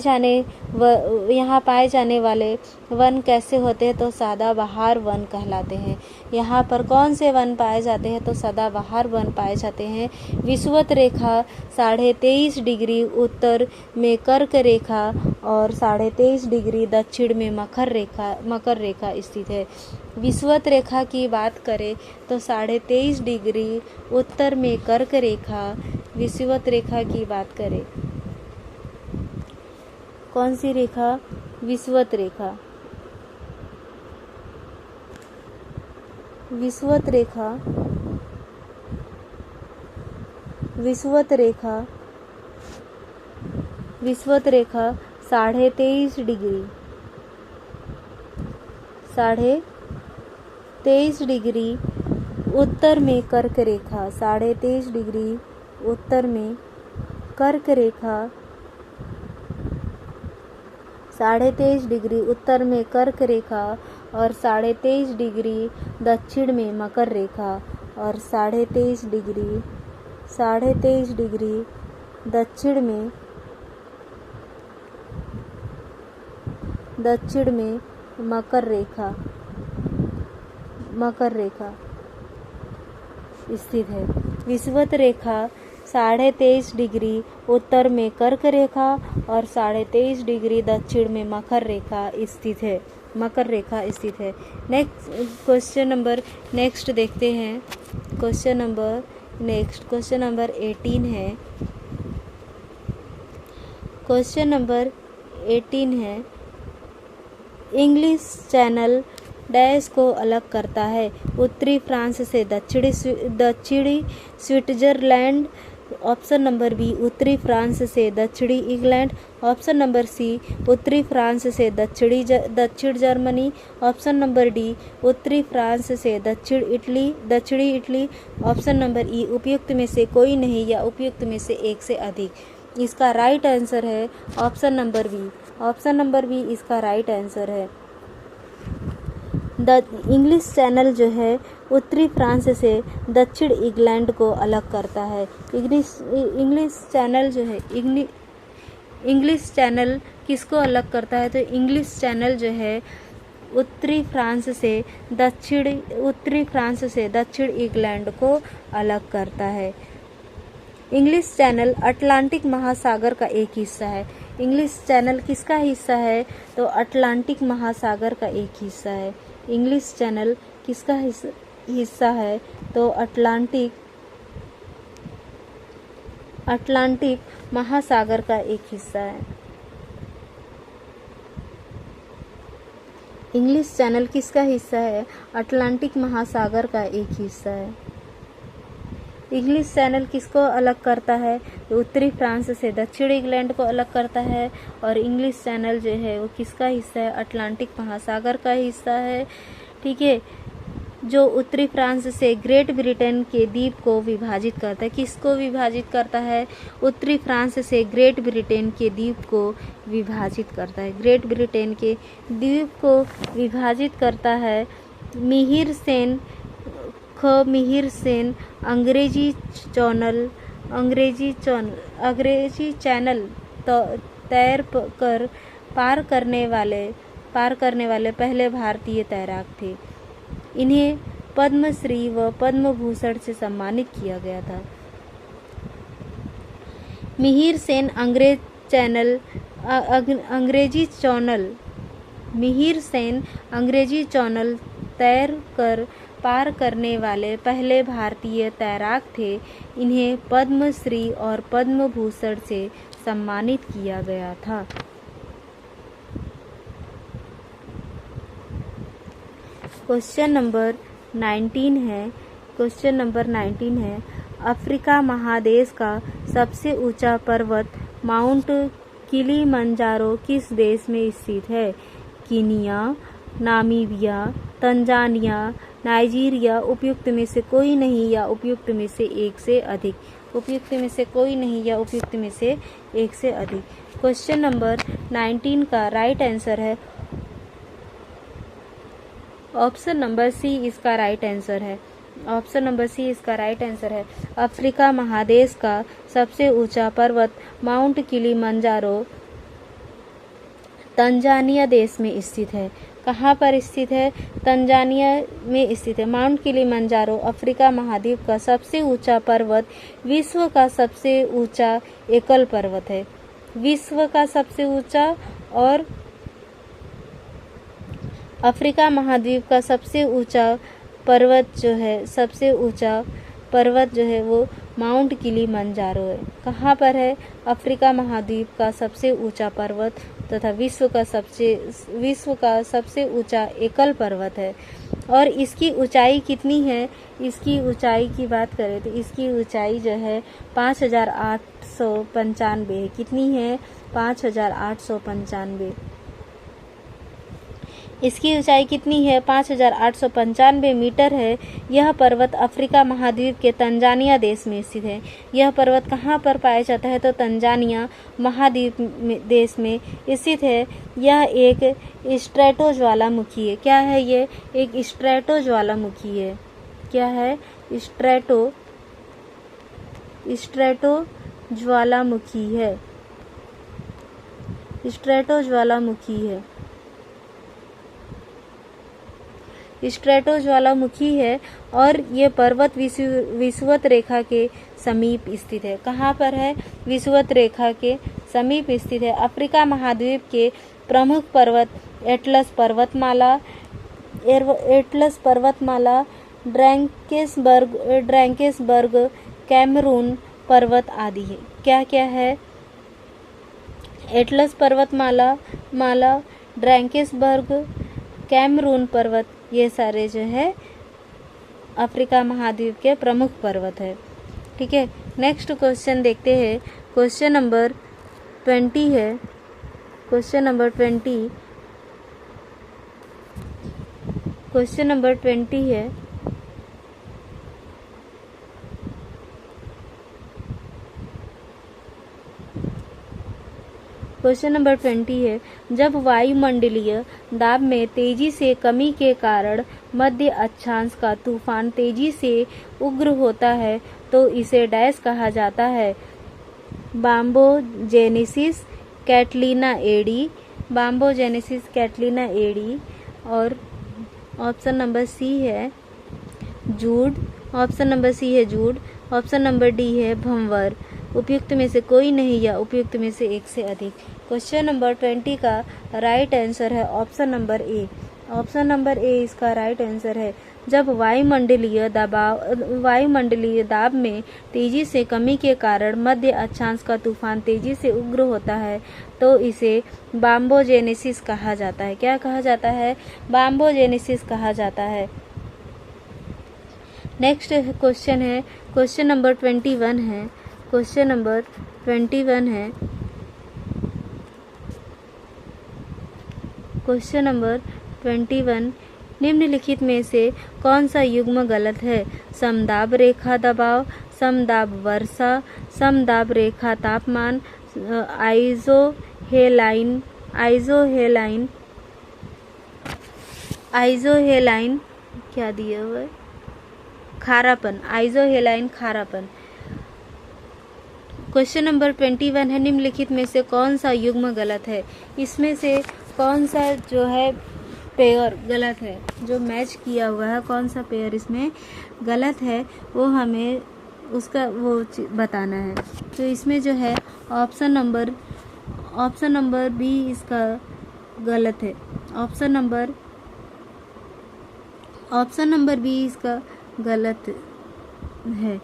जाने वाले वन कैसे होते हैं, तो सदाबहार वन कहलाते हैं। यहाँ पर कौन से वन पाए जाते हैं, तो सदाबहार वन पाए जाते हैं। विषुवत रेखा 23.5 डिग्री उत्तर में कर्क रेखा और 23.5 डिग्री दक्षिण में मकर रेखा स्थित है। विषुवत रेखा की बात करें तो 23.5 डिग्री उत्तर में कर्क रेखा। विषुवत रेखा की बात करें, कौन सी रेखा? विषुवत रेखा। विषुवत रेखा 23.5 डिग्री 23.5 डिग्री उत्तर में कर्क रेखा। 23.5 डिग्री उत्तर में कर्क रेखा। 23.5 डिग्री उत्तर में कर्क रेखा और 23.5 डिग्री दक्षिण में मकर रेखा और 23.5 डिग्री दक्षिण में मकर रेखा स्थित है। विषुवत रेखा 23.5 डिग्री उत्तर में कर्क रेखा और 23.5 डिग्री दक्षिण में मकर रेखा स्थित है। नेक्स्ट देखते हैं। क्वेश्चन नंबर 18 है। क्वेश्चन नंबर 18 है, इंग्लिश चैनल डैश को अलग करता है? उत्तरी फ्रांस से दक्षिणी स्विट्जरलैंड। ऑप्शन नंबर बी उत्तरी फ्रांस से दक्षिणी इंग्लैंड। ऑप्शन नंबर सी उत्तरी फ्रांस से दक्षिण जर्मनी। ऑप्शन नंबर डी उत्तरी फ्रांस से दक्षिणी इटली। ऑप्शन नंबर ई उपयुक्त में से कोई नहीं या उपयुक्त में से एक से अधिक। इसका राइट आंसर है option number B. Option number B इसका राइट आंसर है। इंग्लिश चैनल जो है उत्तरी फ्रांस से दक्षिण इंग्लैंड को अलग करता है। इंग्लिश चैनल जो है इंग्लिश चैनल किसको अलग करता है? तो इंग्लिश चैनल जो है उत्तरी फ्रांस से दक्षिण इंग्लैंड को अलग करता है। इंग्लिश चैनल अटलांटिक महासागर का एक हिस्सा है। इंग्लिश चैनल किसका हिस्सा है? तो अटलांटिक महासागर का एक हिस्सा है। इंग्लिश चैनल किसका हिस्सा है? तो अटलांटिक महासागर का एक हिस्सा है। इंग्लिश चैनल किसका हिस्सा है? अटलांटिक महासागर का एक हिस्सा है। इंग्लिश चैनल किसको अलग करता है? तो उत्तरी फ्रांस से दक्षिण इंग्लैंड को अलग करता है। और इंग्लिश चैनल जो है वो किसका हिस्सा है? अटलांटिक महासागर का हिस्सा है। ठीक है, जो उत्तरी फ्रांस से ग्रेट ब्रिटेन के द्वीप को विभाजित करता है। किसको विभाजित करता है? उत्तरी फ्रांस से ग्रेट ब्रिटेन के द्वीप को विभाजित करता है। ग्रेट ब्रिटेन के द्वीप को विभाजित करता है मिहिर सेन अंग्रेजी चैनल तैर कर पार करने वाले पहले भारतीय तैराक थे। इन्हें पद्मश्री व पद्म भूषण से सम्मानित किया गया था। मिहिर सेन अंग्रेजी चैनल तैर कर पार करने वाले पहले भारतीय तैराक थे। इन्हें पद्मश्री और पद्म भूषण से सम्मानित किया गया था। क्वेश्चन नंबर 19 है। अफ्रीका महादेश का सबसे ऊंचा पर्वत माउंट किलिमंजारो किस देश में स्थित है? Kenya, Namibia, Tanzania, Nigeria. उपयुक्त में से कोई नहीं या उपयुक्त में से एक से अधिक। उपयुक्त में से कोई नहीं या उपयुक्त में से एक से अधिक। क्वेश्चन नंबर 19 का राइट आंसर है ऑप्शन नंबर सी इसका राइट आंसर है। ऑप्शन नंबर सी इसका राइट आंसर है। अफ्रीका महादेश का सबसे ऊंचा पर्वत माउंट किलिमंजारो तंजानिया देश में स्थित है। कहाँ पर स्थित है? तंजानिया में स्थित है। माउंट किलिमंजारो अफ्रीका महाद्वीप का सबसे ऊंचा पर्वत, विश्व का सबसे ऊंचा एकल पर्वत है। विश्व का सबसे ऊंचा और अफ्रीका महाद्वीप का सबसे ऊंचा पर्वत जो है वो माउंट किलिमंजारो है। कहाँ पर है? अफ्रीका महाद्वीप का सबसे ऊंचा पर्वत तथा विश्व का सबसे ऊंचा एकल पर्वत है। और इसकी ऊंचाई कितनी है? इसकी ऊंचाई की बात करें तो इसकी ऊंचाई जो है 5895 है। कितनी है? 5895। इसकी ऊंचाई कितनी है? 5895 मीटर है। यह पर्वत अफ्रीका महाद्वीप के तंजानिया देश में स्थित है। यह पर्वत कहाँ पर पाया जाता है? तो तंजानिया महाद्वीप देश में स्थित है। यह एक स्ट्रेटो ज्वालामुखी है। क्या है ये? एक स्ट्रेटो ज्वालामुखी है। क्या है? स्ट्रेटो ज्वालामुखी है। स्ट्रेटो ज्वालामुखी है। स्ट्रेटो ज्वालामुखी है और ये पर्वत विषुवत रेखा के समीप स्थित है। कहाँ पर है? विषुवत रेखा के समीप स्थित है। अफ्रीका महाद्वीप के प्रमुख पर्वत एटलस पर्वतमाला, ड्रैंकेसबर्ग, कैमरून पर्वत आदि है। क्या क्या है? एटलस पर्वतमाला, ड्रैंकेसबर्ग, कैमरून पर्वत, ये सारे जो है अफ्रीका महाद्वीप के प्रमुख पर्वत है। ठीक है, नेक्स्ट क्वेश्चन देखते हैं। क्वेश्चन नंबर 20 है। क्वेश्चन नंबर 20 है। क्वेश्चन नंबर 20 है। जब वायुमंडलीय दाब में तेजी से कमी के कारण मध्य अक्षांश का तूफान तेजी से उग्र होता है तो इसे डैश कहा जाता है? बाम्बोजेनेसिस कैटलीना एडी, और ऑप्शन नंबर सी है जूड, ऑप्शन नंबर डी है भंवर। उपयुक्त में से कोई नहीं या उपयुक्त में से एक से अधिक। क्वेश्चन नंबर 20 का राइट आंसर है ऑप्शन नंबर ए। ऑप्शन नंबर ए इसका राइट आंसर है। जब वायुमंडलीय दाब में तेजी से कमी के कारण मध्य अक्षांश का तूफान तेजी से उग्र होता है तो इसे बाम्बोजेनेसिस कहा जाता है। क्या कहा जाता है? बाम्बोजेनेसिस कहा जाता है। नेक्स्ट क्वेश्चन है, क्वेश्चन नंबर 21 है। क्वेश्चन नंबर 21 है। क्वेश्चन नंबर 21, निम्नलिखित में से कौन सा युग्म गलत है? समदाब रेखा दबाव, समदाब वर्षा, समदाब रेखा तापमान, आइजोहेलाइन क्या दिया हुआ है? खारापन, आइजोहेलाइन खारापन। क्वेश्चन नंबर 21 है। निम्नलिखित में से कौन सा युग्म गलत है? इसमें से कौन सा जो है पेयर गलत है? जो मैच किया हुआ है कौन सा पेयर इसमें गलत है वो हमें उसका वो बताना है। तो इसमें जो है ऑप्शन नंबर बी इसका गलत है। ऑप्शन नंबर बी इसका गलत है,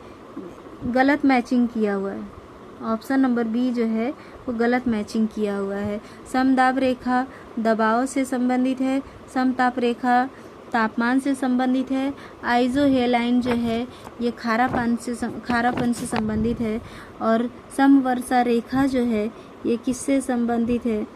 गलत मैचिंग किया हुआ है। ऑप्शन नंबर बी जो है वो गलत मैचिंग किया हुआ है। समदाब रेखा दबाव से संबंधित है, समताप रेखा तापमान से संबंधित है, आइजोहेलाइन जो है ये खारापन से संबंधित है, और समवर्षा रेखा जो है ये किससे संबंधित है?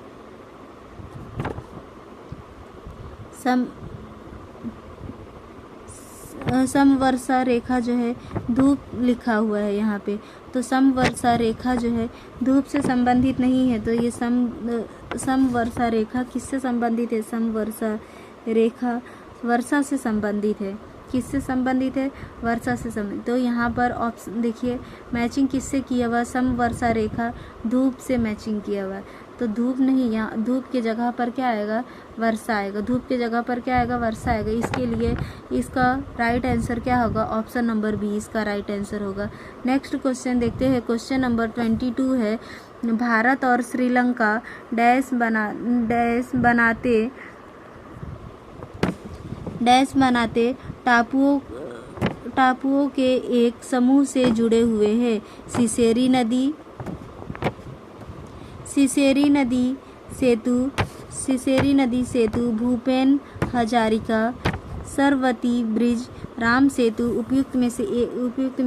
समवर्षा रेखा जो है धूप लिखा हुआ है यहाँ पे, तो समवर्षा रेखा जो है धूप से संबंधित नहीं है। तो ये समवर्षा रेखा किससे संबंधित है? समवर्षा रेखा वर्षा से संबंधित है। किससे संबंधित है? वर्षा से संबंधित। तो यहाँ पर ऑप्शन देखिए मैचिंग किससे किया हुआ? समवर्षा रेखा धूप से मैचिंग किया हुआ है। तो धूप नहीं, यहाँ धूप के जगह पर क्या आएगा? वर्षा आएगा। धूप के जगह पर क्या आएगा? वर्षा आएगा। इसके लिए इसका राइट आंसर क्या होगा? ऑप्शन नंबर बी इसका राइट आंसर होगा। नेक्स्ट क्वेश्चन देखते हैं। क्वेश्चन नंबर 22 है। भारत और श्रीलंका बनाते टापुओं के एक समूह से जुड़े हुए हैं। सिसेरी नदी सेतु, भूपेन हजारिका, सरवती ब्रिज, राम सेतु। उपयुक्त में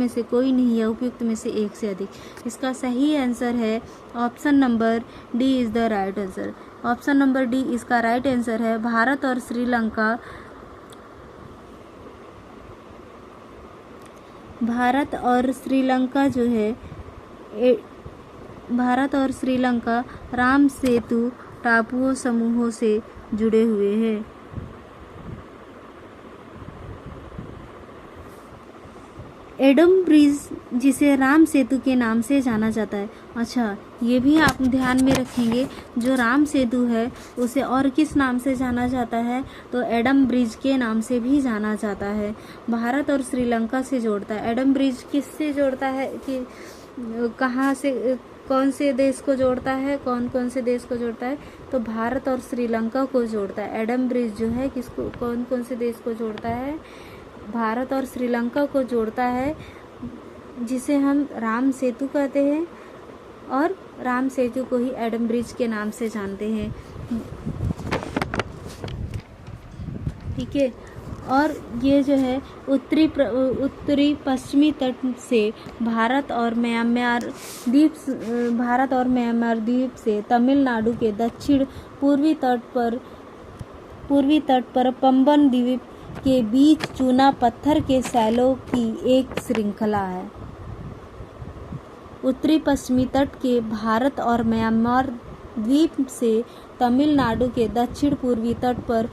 से कोई नहीं है, उपयुक्त में से एक से अधिक। इसका सही आंसर है option number D is the right answer. Option number D इसका राइट आंसर है। भारत और श्रीलंका राम सेतु टापुओं समूहों से जुड़े हुए हैं। एडम ब्रिज जिसे राम सेतु के नाम से जाना जाता है। अच्छा, ये भी आप ध्यान में रखेंगे, जो राम सेतु है उसे और किस नाम से जाना जाता है, तो एडम ब्रिज के नाम से भी जाना जाता है। भारत और श्रीलंका से जोड़ता है। एडम ब्रिज किससे जोड़ता है, कि कहाँ से, कौन से देश को जोड़ता है, कौन कौन से देश को जोड़ता है, तो भारत और श्रीलंका को जोड़ता है। एडम ब्रिज जो है किसको, कौन कौन से देश को जोड़ता है, भारत और श्रीलंका को जोड़ता है, जिसे हम राम सेतु कहते हैं, और राम सेतु को ही एडम ब्रिज के नाम से जानते हैं। ठीक है। और ये जो है उत्तरी पश्चिमी तट से भारत और म्यांमार द्वीप से तमिलनाडु के दक्षिण पूर्वी तट पर पंबन द्वीप के बीच चूना पत्थर के सैलों की एक श्रृंखला है। उत्तरी पश्चिमी तट के भारत और म्यांमार द्वीप से तमिलनाडु के दक्षिण पूर्वी तट पर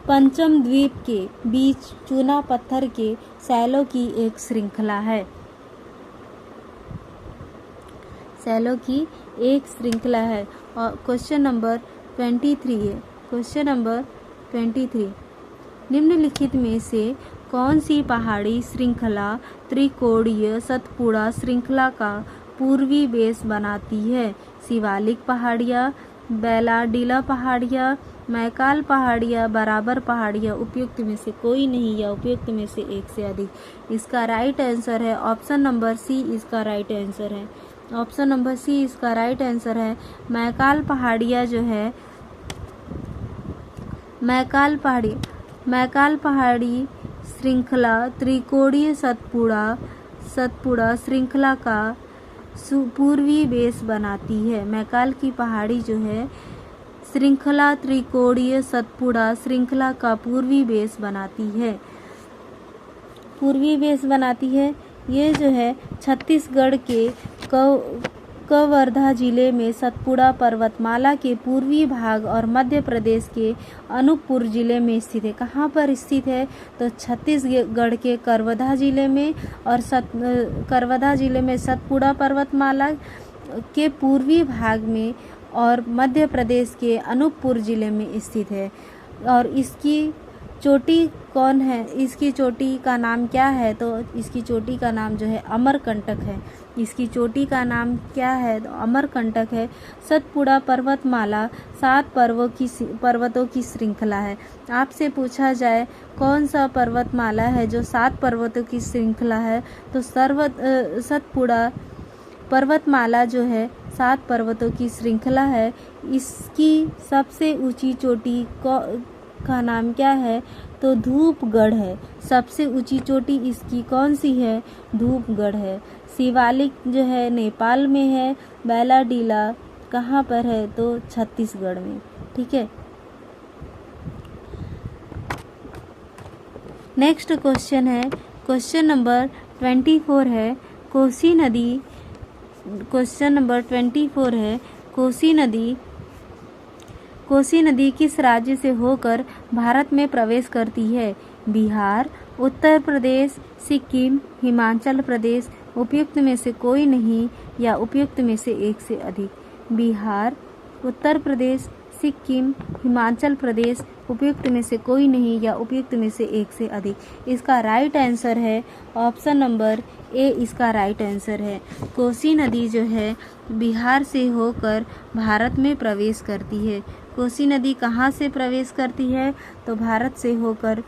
पंचम द्वीप के बीच चूना पत्थर के सैलों की एक श्रृंखला है। सैलों की एक श्रृंखला है। और क्वेश्चन नंबर 23 है। क्वेश्चन नंबर 23, निम्नलिखित में से कौन सी पहाड़ी श्रृंखला त्रिकोणीय सतपुड़ा श्रृंखला का पूर्वी बेस बनाती है? शिवालिक पहाड़ियाँ, बैलाडीला पहाड़ियाँ, मैकाल पहाड़ियाँ, बराबर पहाड़ियाँ, उपयुक्त में से कोई नहीं या उपयुक्त में से एक से अधिक। इसका राइट आंसर है ऑप्शन नंबर सी, इसका राइट आंसर है। ऑप्शन नंबर सी इसका राइट आंसर है। मैकाल पहाड़ियाँ जो है, मैकाल पहाड़ी श्रृंखला त्रिकोणीय सतपुड़ा श्रृंखला का पूर्वी बेस बनाती है। मैकाल की पहाड़ी जो है श्रृंखला त्रिकोणीय सतपुड़ा श्रृंखला का पूर्वी बेस बनाती है। ये जो है छत्तीसगढ़ के कवर्धा जिले में सतपुड़ा पर्वतमाला के पूर्वी भाग और मध्य प्रदेश के अनूपपुर जिले में स्थित है। कहाँ पर स्थित है? तो छत्तीसगढ़ के कवर्धा जिले में, और कवर्धा जिले में सतपुड़ा पर्वतमाला के पूर्वी भाग में और मध्य प्रदेश के अनूपपुर जिले में स्थित है। और इसकी चोटी कौन है, इसकी चोटी का नाम क्या है? तो इसकी चोटी का नाम जो है अमरकंटक है। इसकी चोटी का नाम क्या है? तो अमरकंटक है। सतपुड़ा पर्वतमाला 7 पर्वतों की श्रृंखला है। आपसे पूछा जाए कौन सा पर्वतमाला है जो 7 पर्वतों की श्रृंखला है, तो सतपुड़ा पर्वतमाला जो है 7 पर्वतों की श्रृंखला है। इसकी सबसे ऊंची चोटी का नाम क्या है? तो धूपगढ़ है। सबसे ऊंची चोटी इसकी कौन सी है? धूपगढ़ है। शिवालिक जो है नेपाल में है। बैलाडीला कहाँ पर है? तो छत्तीसगढ़ में। ठीक है। नेक्स्ट क्वेश्चन है, क्वेश्चन नंबर 24 है, कोसी नदी। क्वेश्चन नंबर 24 है, कोसी नदी किस राज्य से होकर भारत में प्रवेश करती है? बिहार, उत्तर प्रदेश, सिक्किम, हिमाचल प्रदेश, उपयुक्त में से कोई नहीं या उपयुक्त में से एक से अधिक। बिहार, उत्तर प्रदेश, सिक्किम, हिमाचल प्रदेश, उपयुक्त में से कोई नहीं या उपयुक्त में से एक से अधिक। इसका राइट आंसर है ऑप्शन नंबर ए, इसका राइट आंसर है। कोसी नदी जो है बिहार से होकर भारत में प्रवेश करती है। कोसी नदी कहाँ से प्रवेश करती है? तो भारत से होकर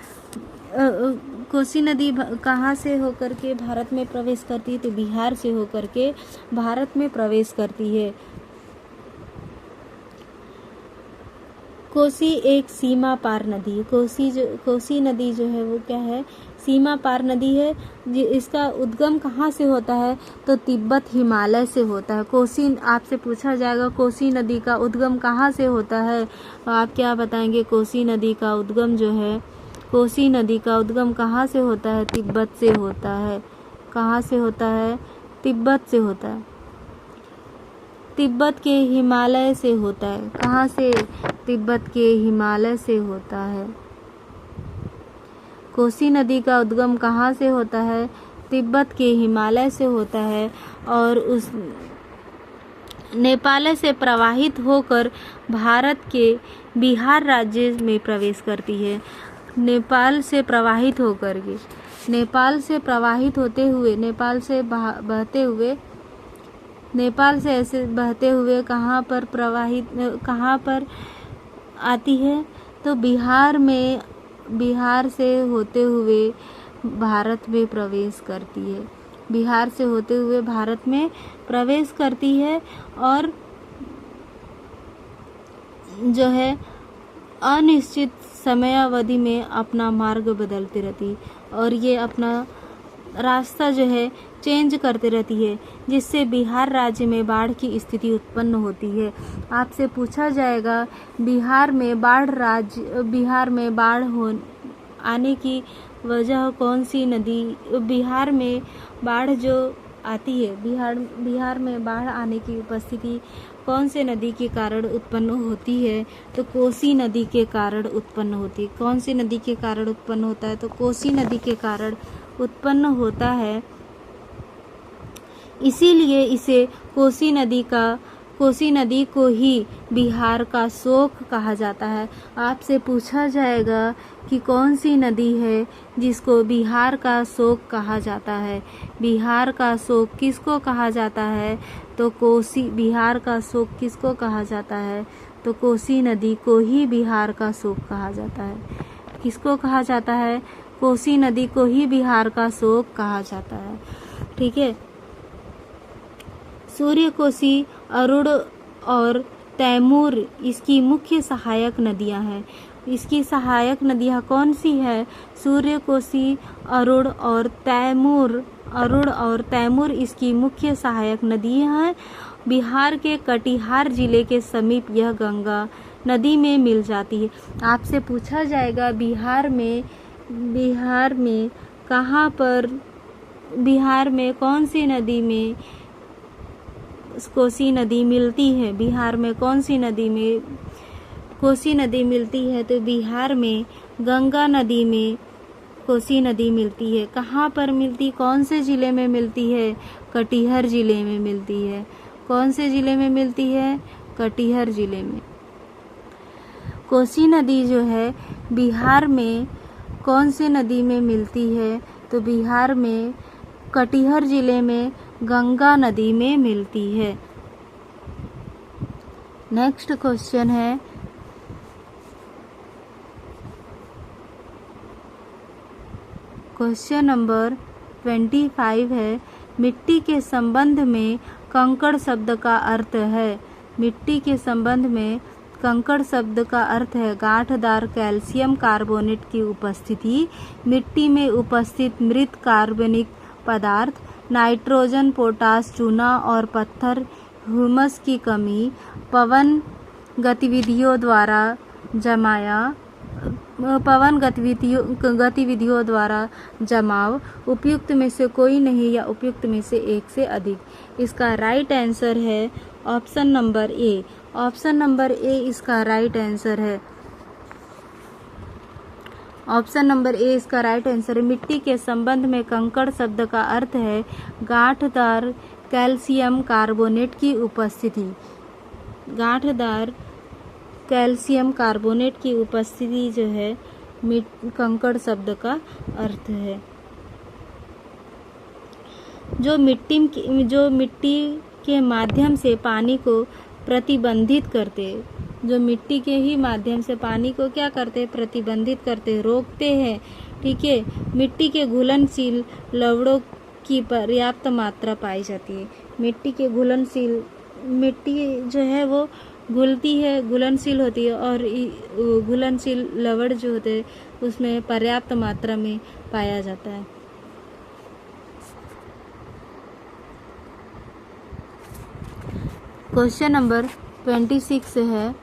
कोसी नदी कहाँ से होकर के भारत में प्रवेश करती है? तो बिहार से होकर के भारत में प्रवेश करती है। कोसी एक सीमा पार नदी है। कोसी नदी जो है वो क्या है? सीमा पार नदी है। इसका उद्गम कहाँ से होता है? तो तिब्बत हिमालय से होता है। कोसी, आपसे पूछा जाएगा कोसी नदी का उद्गम कहाँ से होता है, तो आप क्या बताएंगे? कोसी नदी का उद्गम जो है, कोसी नदी का उद्गम कहाँ से होता है? तिब्बत से होता है। कहाँ से होता है? तिब्बत से होता है। तिब्बत के हिमालय से होता है। कहाँ से? तिब्बत के हिमालय से होता है। कोसी नदी का उद्गम कहाँ से होता है? तिब्बत के हिमालय से होता है और उस नेपाल से प्रवाहित होकर भारत के बिहार राज्य में प्रवेश करती है। नेपाल से प्रवाहित होकर के, नेपाल से प्रवाहित होते हुए, नेपाल से बहते हुए, नेपाल से ऐसे बहते हुए कहाँ पर आती है? तो बिहार में, बिहार से होते हुए भारत में प्रवेश करती है। बिहार से होते हुए भारत में प्रवेश करती है और जो है अनिश्चित समयावधि में अपना मार्ग बदलती रहती है और ये अपना रास्ता जो है चेंज करते रहती है, जिससे बिहार राज्य में बाढ़ की स्थिति उत्पन्न होती है। आपसे पूछा जाएगा बिहार में बाढ़ आने की वजह कौन सी नदी, बिहार में बाढ़ जो आती है, बिहार में बाढ़ आने की उपस्थिति कौन से नदी के कारण उत्पन्न होती है? तो कोसी नदी के कारण उत्पन्न होती है। कौन सी नदी के कारण उत्पन्न होता है? तो कोसी नदी के कारण उत्पन्न होता है। इसीलिए इसे कोसी नदी को ही बिहार का शोक कहा जाता है। आपसे पूछा जाएगा कि कौन सी नदी है जिसको बिहार का शोक कहा जाता है? बिहार का शोक किसको कहा जाता है? तो बिहार का शोक किसको कहा जाता है? तो कोसी नदी को ही बिहार का शोक कहा जाता है। किसको कहा जाता है? कोसी नदी को ही बिहार का शोक कहा जाता है। ठीक है। सूर्यकोशी, अरुण और तैमूर इसकी मुख्य सहायक नदियां हैं। इसकी सहायक नदियां कौन सी है? सूर्यकोशी, अरुण और तैमूर इसकी मुख्य सहायक नदियां हैं। बिहार के कटिहार जिले के समीप यह गंगा नदी में मिल जाती है। आपसे पूछा जाएगा बिहार में कहाँ पर, बिहार में कौन सी नदी में कोसी नदी मिलती है? बिहार में कौन सी नदी में कोसी नदी मिलती है? तो बिहार में गंगा नदी में कोसी नदी मिलती है। कहाँ पर मिलती, कौन से जिले में मिलती है? कटिहार जिले में मिलती है। कौन से जिले में मिलती है? कटिहार जिले में। कोसी नदी जो है बिहार में कौन से नदी में मिलती है? तो बिहार में कटिहार जिले में गंगा नदी में मिलती है। नेक्स्ट क्वेश्चन है, क्वेश्चन नंबर 25 है, मिट्टी के संबंध में कंकड़ शब्द का अर्थ है। मिट्टी के संबंध में कंकड़ शब्द का अर्थ है गांठदार कैल्शियम कार्बोनेट की उपस्थिति, मिट्टी में उपस्थित मृत कार्बनिक पदार्थ, नाइट्रोजन, पोटास, चूना और पत्थर, ह्यूमस की कमी, पवन गतिविधियों द्वारा जमाव, उपयुक्त में से कोई नहीं या उपयुक्त में से एक से अधिक। इसका राइट आंसर है ऑप्शन नंबर ए। ऑप्शन नंबर ए इसका राइट आंसर है। ऑप्शन नंबर ए इसका राइट आंसर है। मिट्टी के संबंध में कंकड़ शब्द का अर्थ है गांठदार कैल्शियम कार्बोनेट की उपस्थिति। गांठदार कैल्शियम कार्बोनेट की उपस्थिति जो है कंकड़ शब्द का अर्थ है। जो मिट्टी के माध्यम से पानी को प्रतिबंधित करते, जो मिट्टी के ही माध्यम से पानी को क्या करते, प्रतिबंधित करते, रोकते हैं। ठीक है। मिट्टी के घुलनशील लवणों की पर्याप्त मात्रा पाई जाती है। मिट्टी जो है वो घुलती है, घुलनशील होती है और घुलनशील लवण जो होते हैं उसमें पर्याप्त मात्रा में पाया जाता है। क्वेश्चन नंबर 26 है।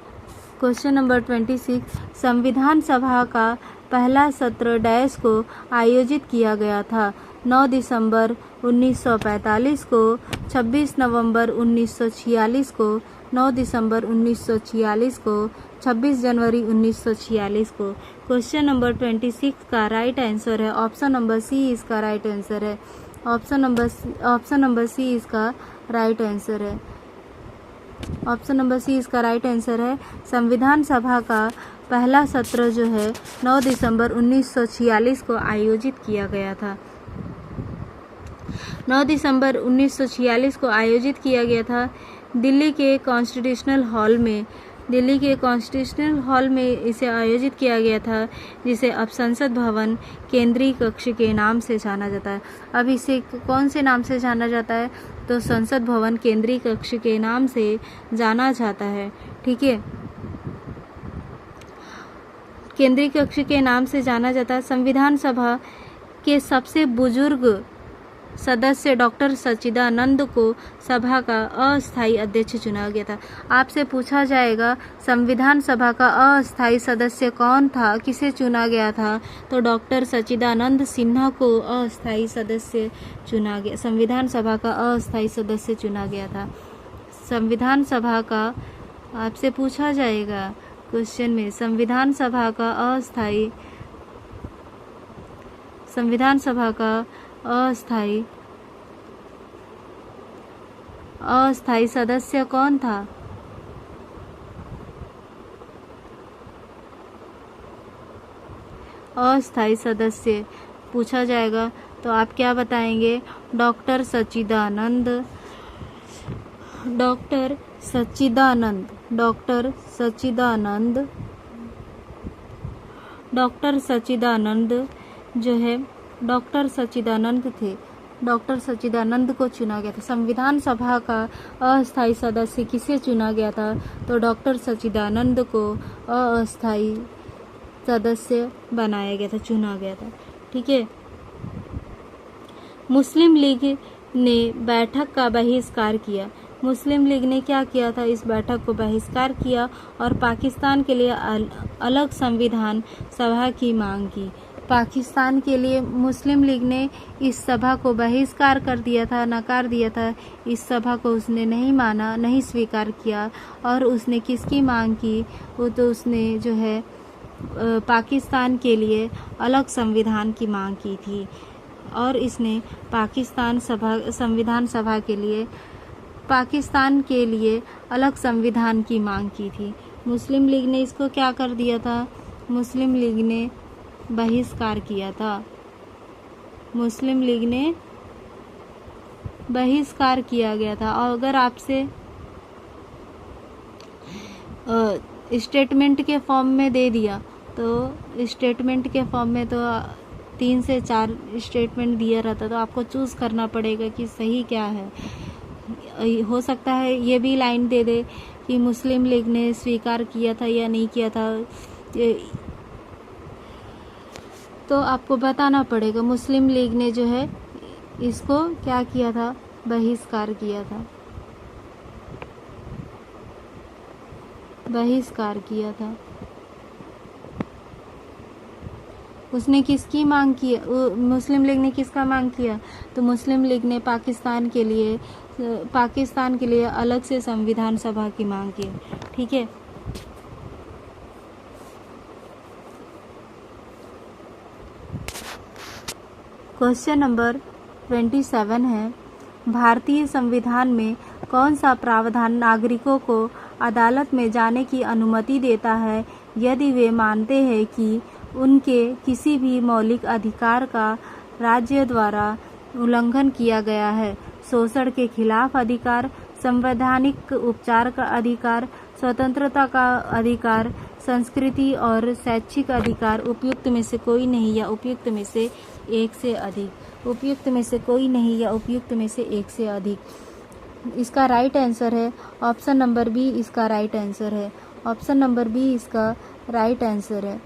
क्वेश्चन नंबर 26, संविधान सभा का पहला सत्र डैश को आयोजित किया गया था। 9 दिसंबर 1945 को, 26 नवंबर 1946 को, 9 दिसंबर 1946 को, 26 जनवरी 1946 को। क्वेश्चन नंबर 26 का राइट आंसर है ऑप्शन नंबर सी, इसका राइट आंसर है। ऑप्शन नंबर सी इसका राइट आंसर है। ऑप्शन नंबर सी इसका राइट आंसर है। संविधान सभा का पहला सत्र जो है 9 दिसंबर 1946 को आयोजित किया गया था। 9 दिसंबर 1946 को आयोजित किया गया था दिल्ली के कॉन्स्टिट्यूशनल हॉल में इसे आयोजित किया गया था, जिसे अब संसद भवन केंद्रीय कक्ष के नाम से जाना जाता है। अब इसे कौन से नाम से जाना जाता है? तो संसद भवन केंद्रीय कक्ष के नाम से जाना जाता है। ठीक है, केंद्रीय कक्ष के नाम से जाना जाता है। संविधान सभा के सबसे बुजुर्ग सदस्य डॉक्टर सच्चिदानंद को सभा का अस्थायी अध्यक्ष चुना गया था। आपसे पूछा जाएगा संविधान सभा का अस्थायी सदस्य कौन था, किसे चुना गया था? तो डॉक्टर सच्चिदानंद सिन्हा को अस्थायी सदस्य चुना गया, संविधान सभा का अस्थायी सदस्य चुना गया था। संविधान सभा का आपसे पूछा जाएगा क्वेश्चन में, संविधान सभा का अस्थायी सदस्य कौन था? अस्थायी सदस्य पूछा जाएगा तो आप क्या बताएंगे? डॉक्टर सच्चिदानंद जो है डॉक्टर सच्चिदानंद थे, डॉक्टर सच्चिदानंद को चुना गया था। संविधान सभा का अस्थायी सदस्य किसे चुना गया था? तो डॉक्टर सच्चिदानंद को अस्थायी सदस्य बनाया गया था, चुना गया था। ठीक है, मुस्लिम लीग ने बैठक का बहिष्कार किया। मुस्लिम लीग ने क्या किया था? इस बैठक को बहिष्कार किया और पाकिस्तान के लिए अलग संविधान सभा की मांग की। पाकिस्तान के लिए मुस्लिम लीग ने इस सभा को बहिष्कार कर दिया था, नकार दिया था। इस सभा को उसने नहीं माना, नहीं स्वीकार किया और उसने किसकी मांग की? वो तो उसने जो है पाकिस्तान के लिए अलग संविधान की मांग की थी और इसने संविधान सभा के लिए पाकिस्तान के लिए अलग संविधान की मांग की थी। मुस्लिम लीग ने इसको क्या कर दिया था? मुस्लिम लीग ने बहिष्कार किया था। मुस्लिम लीग ने बहिष्कार किया गया था। और अगर आपसे स्टेटमेंट के फॉर्म में दे दिया तो स्टेटमेंट के फॉर्म में तो 3 से 4 स्टेटमेंट दिया रहता, तो आपको चूज़ करना पड़ेगा कि सही क्या है। हो सकता है ये भी लाइन दे दे कि मुस्लिम लीग ने स्वीकार किया था या नहीं किया था, तो आपको बताना पड़ेगा मुस्लिम लीग ने जो है इसको क्या किया था? बहिष्कार किया था, बहिष्कार किया था। उसने किसकी मांग की? मुस्लिम लीग ने किसका मांग किया? तो मुस्लिम लीग ने पाकिस्तान के लिए अलग से संविधान सभा की मांग की। ठीक है, क्वेश्चन नंबर 27 है, भारतीय संविधान में कौन सा प्रावधान नागरिकों को अदालत में जाने की अनुमति देता है यदि वे मानते हैं कि उनके किसी भी मौलिक अधिकार का राज्य द्वारा उल्लंघन किया गया है? शोषण के खिलाफ अधिकार, संवैधानिक उपचार का अधिकार, स्वतंत्रता का अधिकार, संस्कृति और शैक्षिक अधिकार, उपयुक्त में से कोई नहीं या उपयुक्त में से एक से अधिक। उपयुक्त में से कोई नहीं या उपयुक्त में से एक से अधिक। इसका राइट आंसर है ऑप्शन नंबर बी, इसका राइट आंसर है। ऑप्शन नंबर बी इसका राइट आंसर है।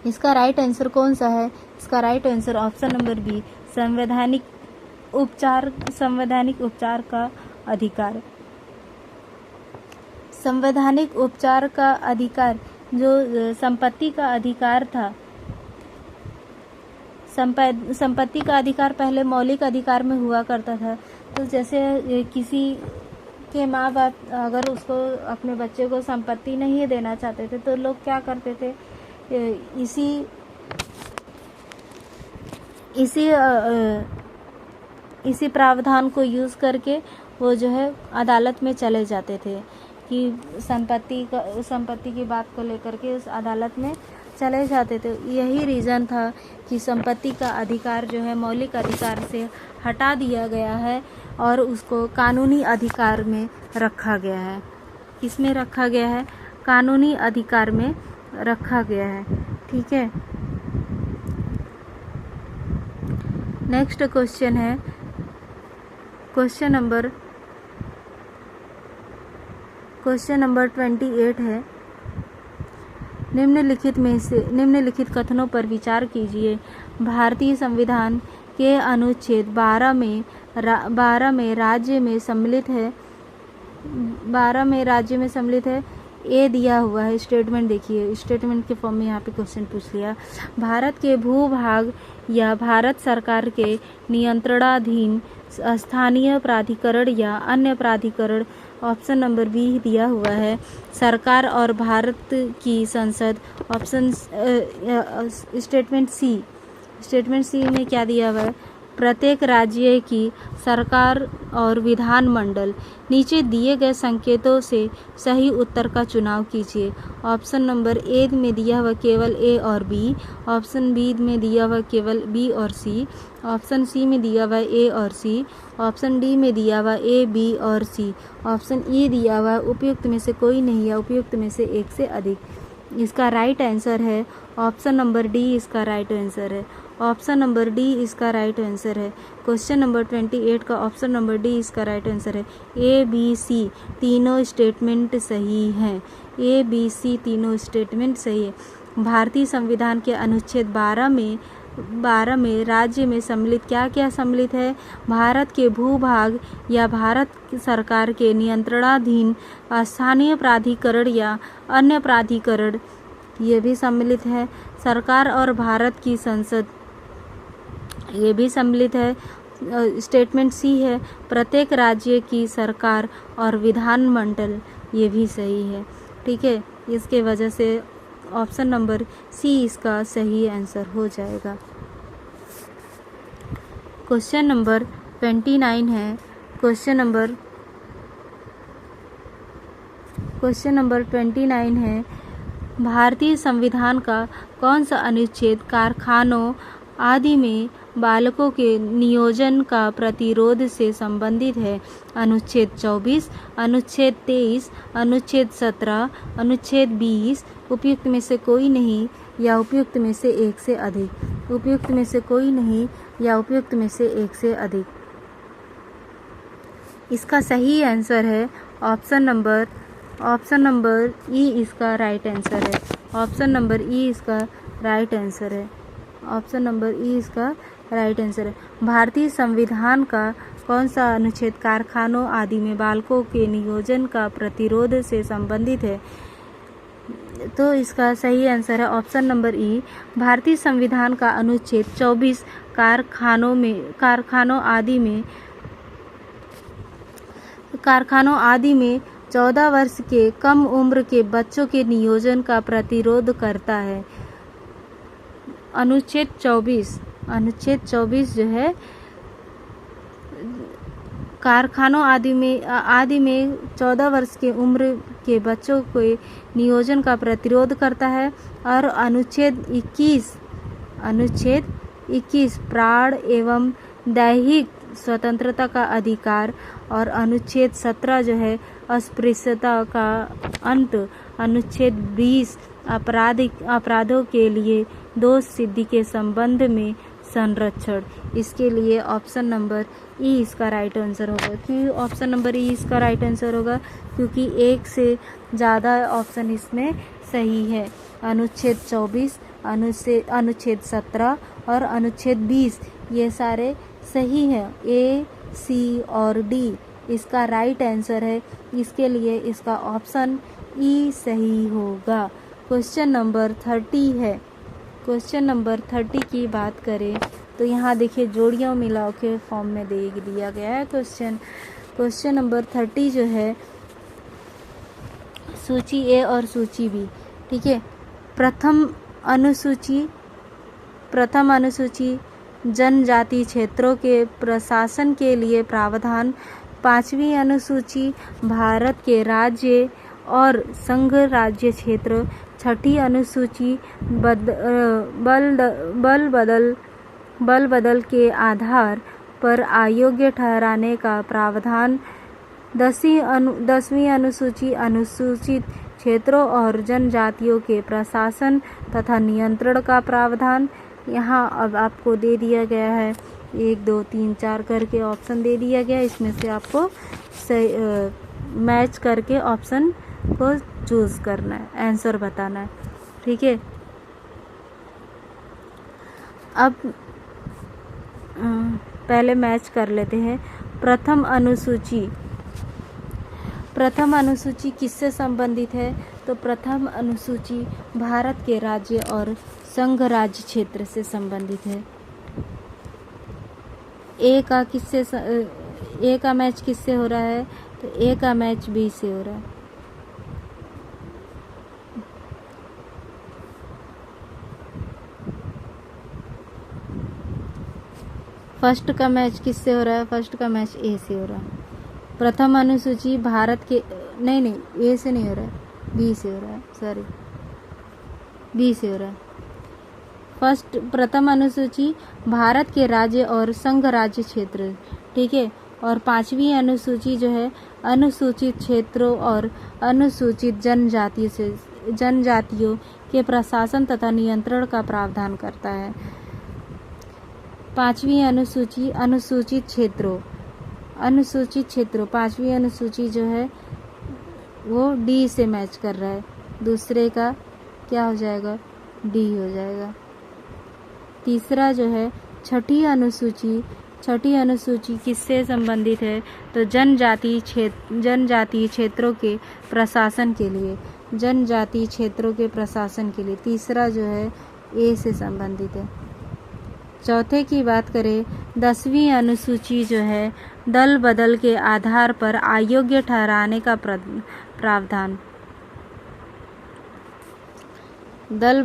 इसका राइट आंसर कौन सा है? इसका right answer option number B, संवैधानिक उपचार का अधिकार। संवैधानिक उपचार का अधिकार जो संपत्ति का अधिकार था, संपत्ति का अधिकार पहले मौलिक अधिकार में हुआ करता था, तो जैसे किसी के माँ बाप अगर उसको अपने बच्चे को संपत्ति नहीं देना चाहते थे तो लोग क्या करते थे, इसी इसी इसी प्रावधान को यूज़ करके वो जो है अदालत में चले जाते थे कि संपत्ति की बात को लेकर के उस अदालत में चले जाते थे। यही रीज़न था कि संपत्ति का अधिकार जो है मौलिक अधिकार से हटा दिया गया है और उसको कानूनी अधिकार में रखा गया है। किसमें रखा गया है? कानूनी अधिकार में रखा गया है। ठीक है, नेक्स्ट क्वेश्चन है क्वेश्चन नंबर 28 है। निम्नलिखित कथनों पर विचार कीजिए। भारतीय संविधान के अनुच्छेद 12 में राज्य में सम्मिलित है। ए दिया हुआ है, स्टेटमेंट देखिए, स्टेटमेंट के फॉर्म में यहाँ पे क्वेश्चन पूछ लिया। भारत के भूभाग या भारत सरकार के नियंत्रणाधीन स्थानीय प्राधिकरण या अन्य प्राधिकरण, ऑप्शन नंबर बी दिया हुआ है। सरकार और भारत की संसद, ऑप्शन स्टेटमेंट सी में क्या दिया हुआ है? प्रत्येक राज्य की सरकार और विधानमंडल। नीचे दिए गए संकेतों से सही उत्तर का चुनाव कीजिए। ऑप्शन नंबर ए में दिया हुआ केवल ए और बी, ऑप्शन बी में दिया हुआ केवल बी और सी, ऑप्शन सी में दिया हुआ ए और सी, ऑप्शन डी में दिया हुआ ए बी और सी, ऑप्शन ई दिया हुआ उपयुक्त में से कोई नहीं या उपयुक्त में से एक से अधिक। इसका राइट आंसर है ऑप्शन नंबर डी, इसका राइट आंसर है। ऑप्शन नंबर डी इसका राइट आंसर है। क्वेश्चन नंबर 28 का ऑप्शन नंबर डी इसका राइट आंसर है। ए बी सी तीनों स्टेटमेंट सही हैं। ए बी सी तीनों स्टेटमेंट सही है। भारतीय संविधान के अनुच्छेद 12 में राज्य में सम्मिलित क्या क्या सम्मिलित है? भारत के भूभाग या भारत सरकार के नियंत्रणाधीन स्थानीय प्राधिकरण या अन्य प्राधिकरण, ये भी सम्मिलित है। सरकार और भारत की संसद, ये भी सम्मिलित है। स्टेटमेंट सी है। प्रत्येक राज्य की सरकार और विधानमंडल, ये भी सही है। ठीक है, इसके वजह से ऑप्शन नंबर सी इसका सही आंसर हो जाएगा। क्वेश्चन नंबर 29 है। क्वेश्चन नंबर 29 है। भारतीय संविधान का कौन सा अनुच्छेद कारखानों आदि में बालकों के नियोजन का प्रतिरोध से संबंधित है? अनुच्छेद 24, अनुच्छेद 23, अनुच्छेद 17, अनुच्छेद 20, उपयुक्त में से कोई नहीं या उपयुक्त में से एक से अधिक। उपयुक्त में से कोई नहीं या उपयुक्त में से एक से अधिक। इसका सही आंसर है ऑप्शन नंबर ई, इसका राइट आंसर है। ऑप्शन नंबर ई इसका राइट आंसर है। ऑप्शन नंबर ई इसका राइट आंसर है। भारतीय संविधान का कौन सा अनुच्छेद कारखानों आदि में बालकों के नियोजन का प्रतिरोध से संबंधित है? तो इसका सही आंसर है ऑप्शन नंबर ई। भारतीय संविधान का अनुच्छेद 24 कारखानों आदि में 14 वर्ष के कम उम्र के बच्चों के नियोजन का प्रतिरोध करता है। अनुच्छेद 24 जो है कारखानों आदि में 14 वर्ष के उम्र के बच्चों के नियोजन का प्रतिरोध करता है। और अनुच्छेद 21 प्राण एवं दैहिक स्वतंत्रता का अधिकार, और अनुच्छेद 17 जो है अस्पृश्यता का अंत, अनुच्छेद 20 अपराधों के लिए दोष सिद्धि के संबंध में संरक्षण। इसके लिए ऑप्शन नंबर ई इसका राइट आंसर होगा। क्यों ऑप्शन नंबर ई इसका राइट आंसर होगा? क्योंकि एक से ज़्यादा ऑप्शन इसमें सही है। अनुच्छेद 24, अनुच्छेद 17 और अनुच्छेद 20 ये सारे सही हैं। ए, सी और डी इसका राइट आंसर है। इसके लिए इसका ऑप्शन ई सही होगा। क्वेश्चन नंबर 30 है। क्वेश्चन नंबर 30 की बात करें तो यहाँ देखिए जोड़ियों मिलाओ के फॉर्म में दे दिया गया है क्वेश्चन नंबर 30 जो है सूची ए और सूची बी। ठीक है, प्रथम अनुसूची जनजाति क्षेत्रों के प्रशासन के लिए प्रावधान। 5वीं अनुसूची भारत के राज्य और संघ राज्य क्षेत्र। 6ठी अनुसूची बल बदल के आधार पर अयोग्य ठहराने का प्रावधान। 10वीं अनुसूची अनुसूचित क्षेत्रों और जनजातियों के प्रशासन तथा नियंत्रण का प्रावधान। यहाँ अब आपको दे दिया गया है 1 2 3 4 करके ऑप्शन दे दिया गया है। इसमें से आपको मैच करके ऑप्शन को चूज करना है, आंसर बताना है। ठीक है, अब पहले मैच कर लेते हैं। प्रथम अनुसूची किससे संबंधित है? तो प्रथम अनुसूची भारत के राज्य और संघ राज्य क्षेत्र से संबंधित है। ए का मैच किससे हो रहा है? तो ए का मैच बी से हो रहा है। फर्स्ट का मैच किससे हो रहा है? फर्स्ट का मैच ए से हो रहा है। प्रथम अनुसूची भारत के नहीं ए से नहीं हो रहा है, बी से हो रहा है, सॉरी बी से हो रहा है। प्रथम अनुसूची भारत के राज्य और संघ राज्य क्षेत्र। ठीक है, और 5वीं अनुसूची जो है अनुसूचित क्षेत्रों और अनुसूचित जनजातियों के प्रशासन तथा नियंत्रण का प्रावधान करता है। 5वीं अनुसूची अनुसूचित क्षेत्रों 5वीं अनुसूची जो है वो डी से मैच कर रहा है। दूसरे का क्या हो जाएगा? डी हो जाएगा। तीसरा जो है छठी अनुसूची किससे संबंधित है? तो जनजातीय क्षेत्रों के प्रशासन के लिए। तीसरा जो है ए से संबंधित है। चौथे की बात करें, 10वीं अनुसूची जो है दल बदल के आधार पर अयोग्य ठहराने का प्रावधान। दल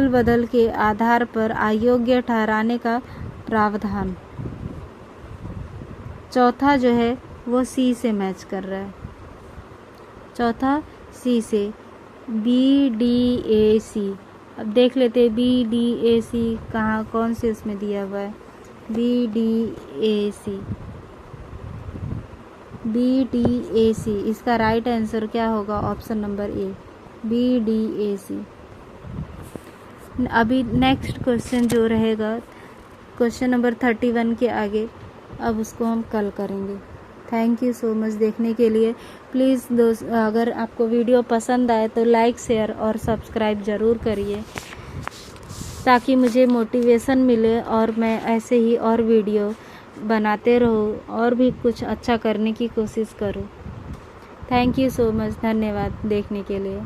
बदल के आधार पर अयोग्य ठहराने का प्रावधान। चौथा जो है वो सी से मैच कर रहा है। चौथा सी से BDAC। अब देख लेते हैं BDAC कहाँ कौन से उसमें दिया हुआ है। BDAC इसका राइट आंसर क्या होगा? ऑप्शन नंबर ए BDAC। अभी नेक्स्ट क्वेश्चन जो रहेगा क्वेश्चन नंबर 31 के आगे, अब उसको हम कल करेंगे। थैंक यू सो मच देखने के लिए। प्लीज़ दोस्त, अगर आपको वीडियो पसंद आए तो लाइक शेयर और सब्सक्राइब ज़रूर करिए ताकि मुझे मोटिवेशन मिले और मैं ऐसे ही और वीडियो बनाते रहूँ और भी कुछ अच्छा करने की कोशिश करूँ। थैंक यू सो मच, धन्यवाद देखने के लिए।